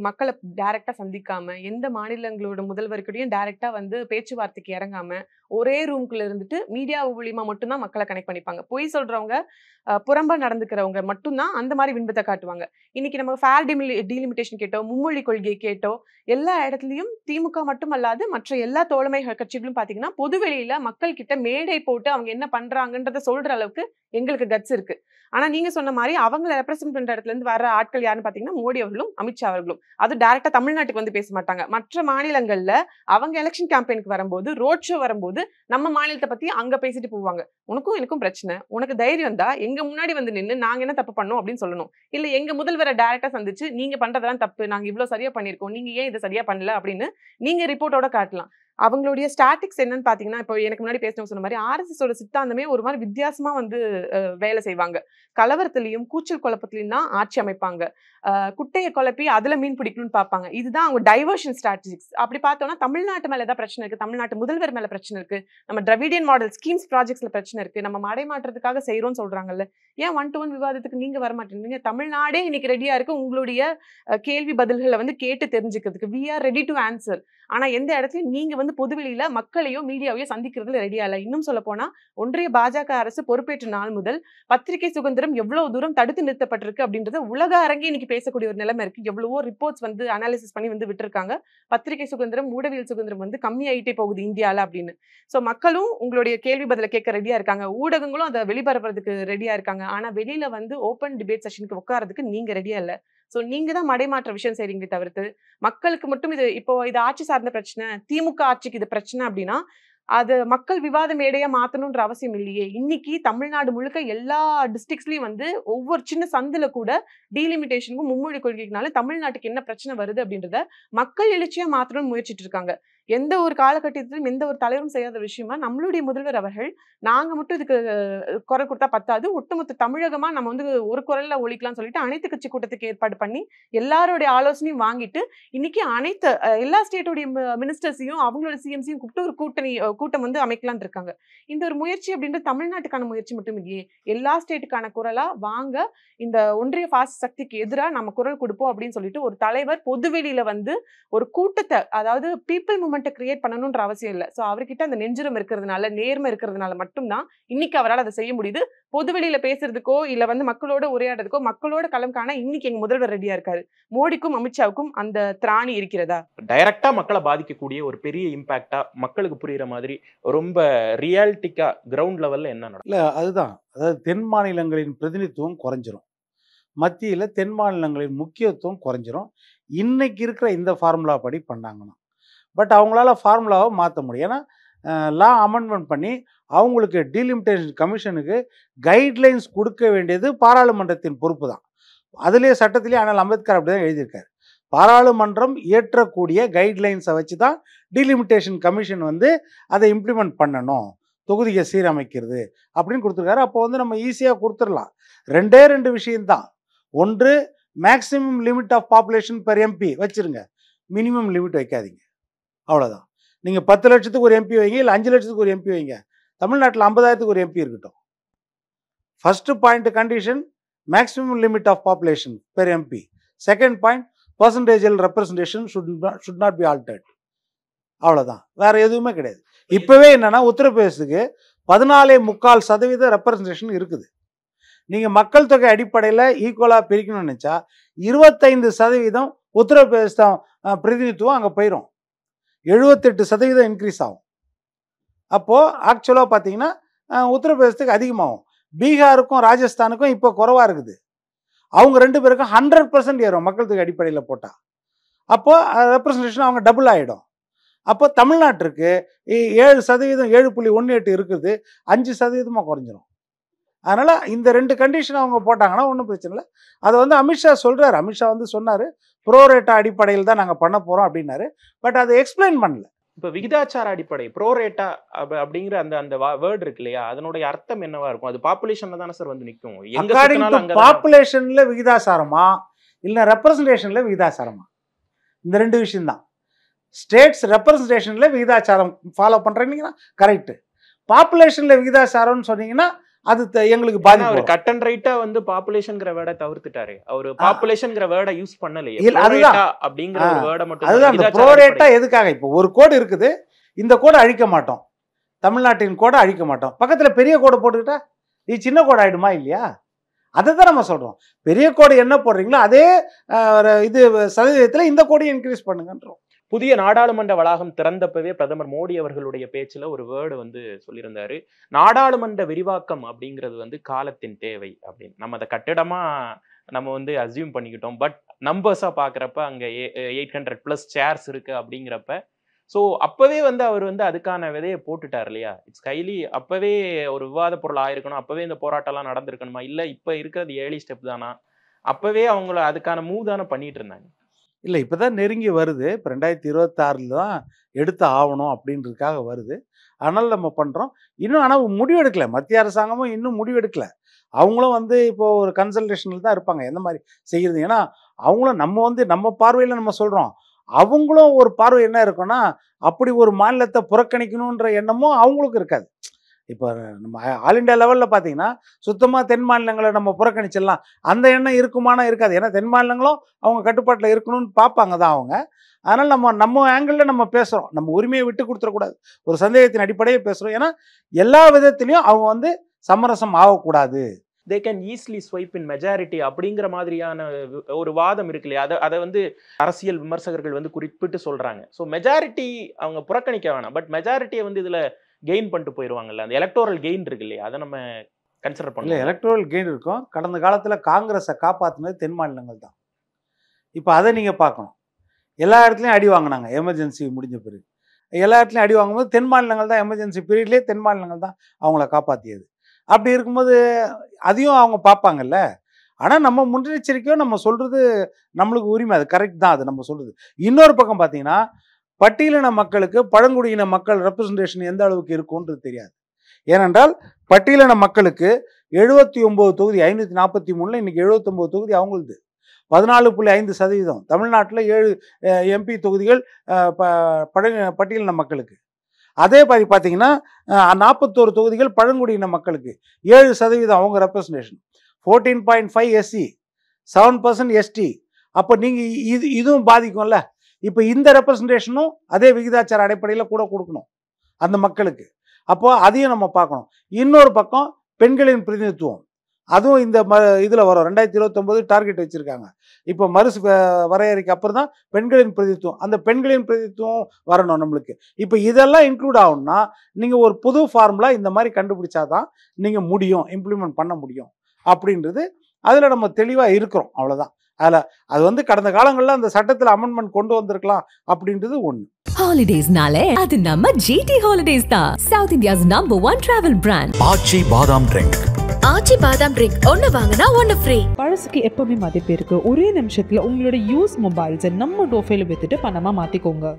மக்களை டைரக்டா சந்திக்காம, எந்த மாநிலங்களோட முதல்வருக்கிட்டையும் டைரக்டா வந்து பேச்சுவார்த்தைக்கு இறங்காம, ஒரே ரூம்குள்ள இருந்துட்டு மீடியா மூலியமா மட்டும்தான் மக்களை கனெக்ட் பண்ணிப்பாங்க. பொய் சொல்றவங்க, புறம்பா நடந்துக்கிறவங்க மட்டும்தான் அந்த மாதிரி பின்பத்தை காட்டுவாங்க. இன்னைக்கு நம்ம ஃபேர் டீலிமிட்டேஷன் கேட்டோம், மும்மொழி கொள்கை கேட்டோம், எல்லா இடத்துலயும் திமுக மட்டும் அல்லாது மற்ற எல்லா தோழமை கட்சிகளும் பாத்தீங்கன்னா பொதுவெளியில மக்கள் கிட்ட மேடை போட்டு அவங்க என்ன பண்றாங்கன்றத சொல்ற அளவுக்கு எங்களுக்கு கட்ஸ் இருக்கு. ஆனா நீங்க சொன்ன மாதிரி அவங்களை ரெப்ரசென்ட் பண்ற இடத்துல இருந்து வர ஆட்கள் யாருன்னு பாத்தீங்கன்னா மோடி அவர்களும் அமித்ஷா அவர்களும். அது டைரக்டா தமிழ்நாட்டுக்கு வந்து பேச மாட்டாங்க. மற்ற மாநிலங்கள்ல அவங்க எலெக்ஷன் கேம்பெயினுக்கு வரும்போது, ரோட் ஷோ வரும்போது நம்ம மாநிலத்தை பத்தி அங்க பேசிட்டு போவாங்க. உனக்கும் எனக்கும் பிரச்சனை, உனக்கு தைரியம் தான் எங்க முன்னாடி வந்து நின்று நாங்க என்ன தப்பு பண்ணோம் அப்படின்னு சொல்லணும். இல்ல எங்க முதல்வரை டைரக்டா சந்திச்சு நீங்க பண்றதெல்லாம் தப்பு, நாங்க இவ்வளவு சரியா பண்ணிருக்கோம், நீங்க ஏன் இதை சரியா பண்ணல அப்படின்னு நீங்க ரிப்போர்ட்டோட காட்டலாம். அவங்களுடைய ஸ்டாட்டிக்ஸ் என்னன்னு பாத்தீங்கன்னா, இப்போ எனக்கு முன்னாடி பேசினவங்க சொன்ன மாதிரி ஆர்எஸ்எஸோட சித்தாந்தமே ஒரு மாதிரி வித்தியாசமா வந்து வேலை செய்வாங்க. கலவரத்திலையும் கூச்சல் குழப்பத்திலையும் தான் ஆட்சி அமைப்பாங்க. குட்டையை குழப்பி அதுல மீன் பிடிக்கணும்னு பார்ப்பாங்க. இதுதான் அவங்க டைவர்ஷன் ஸ்ட்ராட்டஜிக்ஸ். அப்படி பார்த்தோம்னா தமிழ்நாட்டு மேல ஏதாவது பிரச்சனை இருக்கு, தமிழ்நாட்டு முதல்வர் மேல பிரச்சனை இருக்கு, நம்ம திராவிடியன் மாடல் ஸ்கீம்ஸ் ப்ராஜெக்ட்ஸ்ல பிரச்சனை இருக்கு, நம்ம மடை மாற்றத்துக்காக செய்யறோம்னு சொல்றாங்கல்ல, ஏன் 1-to-1 விவாதத்துக்கு நீங்க வர மாட்டேங்கிறீங்க? தமிழ்நாடே இன்னைக்கு ரெடியா இருக்கு உங்களுடைய கேள்வி பதில்களை வந்து கேட்டு தெரிஞ்சுக்கிறதுக்கு. we are ready to answer. ஆனா எந்த இடத்துலயும் நீங்க வந்து பொதுவெளியில மக்களையோ மீடியாவையோ சந்திக்கிறதுல ரெடியா இல்ல. இன்னும் சொல்ல போனா ஒன்றிய பாஜக அரசு பொறுப்பேற்ற நாள் முதல் பத்திரிகை சுதந்திரம் எவ்வளவு தூரம் தடுத்து நிறுத்தப்பட்டிருக்கு அப்படின்றது உலக அரங்கே இன்னைக்கு பேசக்கூடிய ஒரு நிலைமை இருக்கு. எவ்வளவோ ரிப்போர்ட்ஸ் வந்து அனாலிசிஸ் பண்ணி வந்து விட்டுருக்காங்க. பத்திரிகை சுதந்திரம், ஊடகவியல் சுதந்திரம் வந்து கம்மியாயிட்டே போகுது இந்தியால அப்படின்னு. சோ மக்களும் உங்களுடைய கேள்வி பதில கேட்க ரெடியா இருக்காங்க, ஊடகங்களும் அதை வெளிப்பரப்புறதுக்கு ரெடியா இருக்காங்க. ஆனா வெளியில வந்து ஓப்பன் டிபேட் செஷனுக்கு உட்காரதுக்கு நீங்க ரெடியா இல்ல. சோ நீங்க தான் மடைமாற்ற விஷயம் செய்றீங்களே தவிர்த்து மக்களுக்கு மட்டும் இது ஆட்சி சார்ந்த பிரச்சனை, திமுக ஆட்சிக்கு இது பிரச்சனை அப்படின்னா அது மக்கள் விவாத மேடையா மாத்தணும்ன்ற அவசியம் இல்லையே. இன்னைக்கு தமிழ்நாடு முழுக்க எல்லா டிஸ்ட்ரிக்ட்ஸ்லயும் வந்து ஒவ்வொரு சின்ன சந்துல கூட டீலிமிட்டேஷனுக்கும் மும்மொழி கொள்கைக்குனால தமிழ்நாட்டுக்கு என்ன பிரச்சனை வருது அப்படின்றத மக்கள் எழுச்சியா மாத்தணும்னு முயற்சிட்டு இருக்காங்க. எந்த ஒரு காலகட்டத்திலும் எந்த ஒரு தலைவரும் செய்யாத விஷயமா நம்மளுடைய முதல்வர் அவர்கள் நாங்க மட்டும் இதுக்கு குரல் கொடுத்தா பத்தாது, ஒட்டுமொத்த தமிழகமா நம்ம வந்து ஒரு குரல்ல ஒழிக்கலாம்னு சொல்லிட்டு அனைத்து கட்சி கூட்டத்துக்கு ஏற்பாடு பண்ணி எல்லாருடைய ஆலோசனையும் வாங்கிட்டு இன்னைக்கு அனைத்து எல்லா ஸ்டேட்டோடைய மினிஸ்டர்ஸையும் அவங்களோட சிஎம்சியும் கூப்பிட்டு ஒரு கூட்டம் வந்து அமைக்கலான் இருக்காங்க. இந்த ஒரு முயற்சி அப்படின்றது தமிழ்நாட்டுக்கான முயற்சி மட்டும் இல்லையே, எல்லா ஸ்டேட்டுக்கான குரலா வாங்க இந்த ஒன்றிய பாசிச சக்திக்கு எதிராக நம்ம குரல் கொடுப்போம் அப்படின்னு சொல்லிட்டு ஒரு தலைவர் பொதுவெளியில வந்து ஒரு கூட்டத்தை, அதாவது பீப்புள் மூமெண்ட்டை கிரியேட் பண்ணணும்ன்ற அவசியம் இல்லை. ஸோ அவர்கிட்ட அந்த நெஞ்சுரம் இருக்கிறதுனால, நேர்மை இருக்கிறதுனால மட்டும்தான் இன்னைக்கு அவரால் அதை செய்ய முடியுது. பொதுவெளியில பேசுறதுக்கோ இல்ல வந்து மக்களோட உரையாடுறதுக்கோ மக்களோட களம் காண இன்னைக்கு எங்க முதல்வர் ரெடியா இருக்காரு. மோடிக்கும் அமித்ஷாவுக்கும் அந்த திராணி இருக்கிறதா?
டைரக்டா மக்களை பாதிக்கக்கூடிய ஒரு பெரிய இம்பாக்டா மக்களுக்கு புரியுற மாதிரி ரொம்ப ரியாலிட்டிக்கா கிரவுண்ட் லெவல்ல என்ன நடக்கும்?
இல்லை அதுதான், அதாவது தென் மாநிலங்களின் பிரதிநிதித்துவம் குறைஞ்சிரும், மத்தியில் தென் மாநிலங்களின் முக்கியத்துவம் குறைஞ்சிரும் இன்னைக்கு இருக்கிற இந்த ஃபார்முலா படி பண்ணாங்கன்னா. பட் அவங்களால ஃபார்முலாவை மாற்ற முடியும். ஏன்னா லா அமெண்ட்மெண்ட் பண்ணி அவங்களுக்கு டீலிமிட்டேஷன் கமிஷனுக்கு கைட்லைன்ஸ் கொடுக்க வேண்டியது பாராளுமன்றத்தின் பொறுப்பு தான். அதிலே சட்டத்திலே ஆனால் அம்பேத்கர் அப்படி தான் எழுதியிருக்காரு. பாராளுமன்றம் இயற்றக்கூடிய கைட்லைன்ஸை வச்சு தான் டீலிமிட்டேஷன் கமிஷன் வந்து அதை இம்ப்ளிமெண்ட் பண்ணணும், தொகுதியை சீரமைக்கிறது அப்படின்னு கொடுத்துருக்காரு. அப்போ வந்து நம்ம ஈஸியாக கொடுத்துடலாம். ரெண்டு விஷயம்தான். ஒன்று, maximum limit of population per MP வச்சுருங்க, மினிமம் லிமிட் வைக்காதீங்க, அவ்வளோதான். நீங்கள் 10 லட்சத்துக்கு ஒரு எம்பி வைங்க, இல்லை 5 லட்சத்துக்கு ஒரு எம்பி வைங்க, தமிழ்நாட்டில் 50,000க்கு ஒரு எம்பி இருக்கட்டும். First point condition maximum limit of population per MP. Second point percentage representation should not be altered. அவ்வளோதான், வேற எதுவுமே கிடையாது. இப்போவே என்னன்னா உத்தரப்பிரதேசத்துக்கு 14.25% ரெப்ரசன்டேஷன் இருக்குது. நீங்கள் மக்கள் தொகை அடிப்படையில் ஈக்குவலாக பிரிக்கணும்னு நினச்சா 25% உத்தரப்பிரதேசம் பிரதிநிதித்துவம் அங்கே போயிடும். 78% இன்க்ரீஸ் ஆகும். அப்போது ஆக்சுவலாக பார்த்தீங்கன்னா உத்தரப்பிரதேசத்துக்கு அதிகமாகும். பீகாருக்கும் ராஜஸ்தானுக்கும் இப்போ குறைவாக இருக்குது. அவங்க 2 பேருக்கும் 100% ஏறும் மக்கள் தொகை அடிப்படையில் போட்டால். அப்போது ரெப்ரசன்டேஷன் அவங்க டபுள் ஆகிடும். அப்போ தமிழ்நாட்டிற்கு 7%, 7.18 இருக்குது, 5% குறைஞ்சிரும். அதனால் இந்த 2 கண்டிஷன் அவங்க போட்டாங்கன்னா ஒன்றும் பிரச்சனை இல்லை. அதை வந்து அமித்ஷா சொல்கிறார். அமித்ஷா வந்து சொன்னார், ப்ரோரேட்டா அடிப்படையில் தான் நாங்கள் பண்ண போகிறோம் அப்படின்னாரு. பட் அதை எக்ஸ்பிளைன் பண்ணல.
இப்போ விகிதாச்சார அடிப்படை ப்ரோரேட்டா அப்படிங்கிற அந்த வேர்டு இருக்கு இல்லையா, அதனுடைய அர்த்தம் என்னவா இருக்கும்? அது பாப்புலேஷன்ல தானே சார் வந்து நிற்கும்.
அக்கார்டிங் டு பாப்புலேஷன்ல விகிதாசாரமா இல்லை ரெப்ரசன்டேஷன்ல விகிதாசாரமா? இந்த 2 விஷயம்தான். ஸ்டேட்ஸ் ரெப்ரசன்டேஷன்ல விகிதாச்சாரம் ஃபாலோ பண்றீங்கன்னா கரெக்ட். பாப்புலேஷன்ல விகிதாச்சாரம்னு சொன்னீங்கன்னா அது எங்களுக்கு பாதிப்பு. அவர்
கட் அண்ட் ரைட்டா வந்து பாப்புலேஷன்ங்கற வேர்டை தவிர்த்துட்டாரு. அவர் பாப்புலேஷன்ங்கற வேர்டை யூஸ் பண்ணலையே.
அதுதான்
அப்படிங்கற ஒரு வேர்டை மட்டும்.
அதுதான் அந்த ப்ரோரேட்டா எதுக்காக? இப்போ ஒரு கோடு இருக்குது, இந்த கோடை அழிக்க மாட்டோம், தமிழ்நாட்டின் கோடை அழிக்க மாட்டோம், பக்கத்துல பெரிய கோடை போட்டுக்கிட்டா இது சின்ன கோடை ஆயிடுமா இல்லையா? அதை தான் நம்ம சொல்றோம். பெரிய கோடு என்ன போடுறீங்களோ அதே இது சதவீதத்தில் இந்த கோடையை இன்க்ரீஸ் பண்ணுங்கன்றோம்.
புதிய நாடாளுமன்ற வளாகம் திறந்தப்பவே பிரதமர் மோடி அவர்களுடைய பேச்சுல ஒரு வேர்டு வந்து சொல்லியிருந்தாரு, நாடாளுமன்ற விரிவாக்கம் அப்படிங்கிறது வந்து காலத்தின் தேவை அப்படின்னு. நம்ம அதை கட்டிடமா நம்ம வந்து அசியூம் பண்ணிக்கிட்டோம். பட் நம்பர்ஸா பாக்குறப்ப அங்க 800+ சேர்ஸ் இருக்கு அப்படிங்கிறப்ப, ஸோ அப்பவே வந்து அவர் வந்து அதுக்கான விதையை போட்டுட்டார் இல்லையா? இட்ஸ் கைலி அப்பவே ஒரு விவாத பொருள் ஆயிருக்கணும், அப்பவே இந்த போராட்டம்லாம் நடந்திருக்கணுமா? இல்லை இப்போ இருக்கிறது ஏர்லி ஸ்டெப் தானா? அப்பவே அவங்கள அதுக்கான மூவ் தானே பண்ணிட்டு இருந்தாங்க.
இல்லை, இப்போ தான் நெருங்கி வருது. இப்போ 2026 தான் எடுத்து ஆகணும் அப்படின்றதுக்காக வருது. அதனால் நம்ம பண்ணுறோம். இன்னும் ஆனால் முடிவெடுக்கலை. மத்திய அரசாங்கமும் இன்னும் முடிவெடுக்கலை. அவங்களும் வந்து இப்போது ஒரு கன்சல்டேஷனில் தான் இருப்பாங்க எந்த மாதிரி செய்கிறது. ஏன்னா அவங்களும் நம்ம வந்து நம்ம பார்வையில் நம்ம சொல்கிறோம், அவங்களும் ஒரு பார்வை என்ன இருக்குன்னா அப்படி ஒரு மாநிலத்தை புறக்கணிக்கணுன்ற எண்ணமும் அவங்களுக்கு இருக்காது. இப்போ நம்ம ஆல் இண்டியா லெவலில் பார்த்தீங்கன்னா சுத்தமாக தென் மாநிலங்களை நம்ம புறக்கணிச்சிடலாம் அந்த எண்ணம் இருக்குமானா இருக்காது. ஏன்னா தென் மாநிலங்களும் அவங்க கட்டுப்பாட்டில் இருக்கணும்னு பார்ப்பாங்க தான் அவங்க. அதனால் நம்ம ஆங்கிளில் நம்ம பேசுகிறோம், நம்ம உரிமையை விட்டு கொடுத்துடக்கூடாது, ஒரு சந்தேகத்தின் அடிப்படையே பேசுகிறோம். ஏன்னா எல்லா விதத்துலையும் அவங்க வந்து சமரசம் ஆகக்கூடாது.
they can easily swipe in majority அப்படிங்கிற மாதிரியான ஒரு வாதம் இருக்கு இல்லையா? அதை வந்து அரசியல் விமர்சகர்கள் வந்து குறிப்பிட்டு சொல்றாங்க. ஸோ மெஜாரிட்டி அவங்க புறக்கணிக்க வேணாம், பட் மெஜாரிட்டியை வந்து இதுல கெயின் பண்ணிட்டு போயிடுவாங்கல்ல, அந்த எலக்டோரல் கெயின் இருக்கு இல்லையா? அதை நம்ம கன்சிடர் பண்ணல.
எலக்டோரல் கெயின் இருக்கும். கடந்த காலத்தில் காங்கிரஸை காப்பாற்றினது தென் மாநிலங்கள் தான். இப்போ அதை நீங்கள் பார்க்கணும். எல்லா இடத்துலையும் அடி வாங்கினாங்க எமர்ஜென்சி முடிஞ்ச பிறகு. எல்லா இடத்துலையும் அடி வாங்கும்போது தென் மாநிலங்கள் தான் எமர்ஜென்சி பீரியட்லேயே தென் மாநிலங்கள் தான் அவங்கள காப்பாற்றியது. அப்படி இருக்கும்போது அதையும் அவங்க பார்ப்பாங்கல்ல. ஆனால் நம்ம முன்னெச்சரிக்கையோ நம்ம சொல்கிறது நம்மளுக்கு உரிமை, அது கரெக்ட் தான், அது நம்ம சொல்கிறது. இன்னொரு பக்கம் பார்த்தீங்கன்னா பட்டியலின மக்களுக்கு பழங்குடியின மக்கள் ரெப்ரசன்டேஷன் எந்த அளவுக்கு இருக்கும்ன்றது தெரியாது. ஏனென்றால் பட்டியலின மக்களுக்கு 79 தொகுதி 543, இன்னைக்கு 79 தொகுதி அவங்களுது, 14.5%. தமிழ்நாட்டில் 7 MP தொகுதிகள் பட்டியலின மக்களுக்கு. அதே மாதிரி பார்த்தீங்கன்னா 41 தொகுதிகள் பழங்குடியின மக்களுக்கு, 7% அவங்க ரெப்ரசன்டேஷன், 14.5 SC, 7% ST. அப்போ நீங்கள் இதுவும் பாதிக்கும்ல. இப்போ இந்த ரெப்ரசன்டேஷனும் அதே விகிதாச்சார அடிப்படையில் கூட கொடுக்கணும் அந்த மக்களுக்கு. அப்போ அதையும் நம்ம பார்க்கணும். இன்னொரு பக்கம் பெண்களின் பிரதிநிதித்துவம், அதுவும் இந்த இதில் வரும். 2029 டார்கெட் வச்சுருக்காங்க. இப்போ வரையறைக்கு அப்புறம் தான் பெண்களின் பிரதிநிதித்துவம், அந்த பெண்களின் பிரதிநிதித்துவம் வரணும் நம்மளுக்கு. இப்போ இதெல்லாம் இன்க்ளூட் ஆகணும்னா நீங்கள் ஒரு புது ஃபார்முலா இந்த மாதிரி கண்டுபிடிச்சாதான் நீங்கள் முடியும், இம்ப்ளிமெண்ட் பண்ண முடியும் அப்படின்றது அதில் நம்ம தெளிவாக இருக்கிறோம். அவ்வளோதான். அதில் அது வந்து கடந்த காலங்களில் அந்த சட்டத்தில் அமெண்ட்மெண்ட் கொண்டு வந்திருக்கலாம் அப்படின்றது ஒன்று.
ஹாலிடேஸ்னாலே அது நம்ம GT ஹாலிடேஸ் தான், சவுத் இந்தியாஸ் #1 டிராவல் பிராண்ட்.
ஆச்சி பாதாம் ட்ரிங்க்.
ஆச்சி பாதாம் ட்ரிங்க் ஒன்னு வாங்கினா ஒன்னு ஃப்ரீ.
பழசுக்கு எப்பவுமே மதிப்பு இருக்கு. ஒரே நிமிஷத்துல உங்களோட யூஸ் மொபைல்ஸை நம்ம டோஃபேல வித்துட்டு பணமா மாத்திக்கோங்க.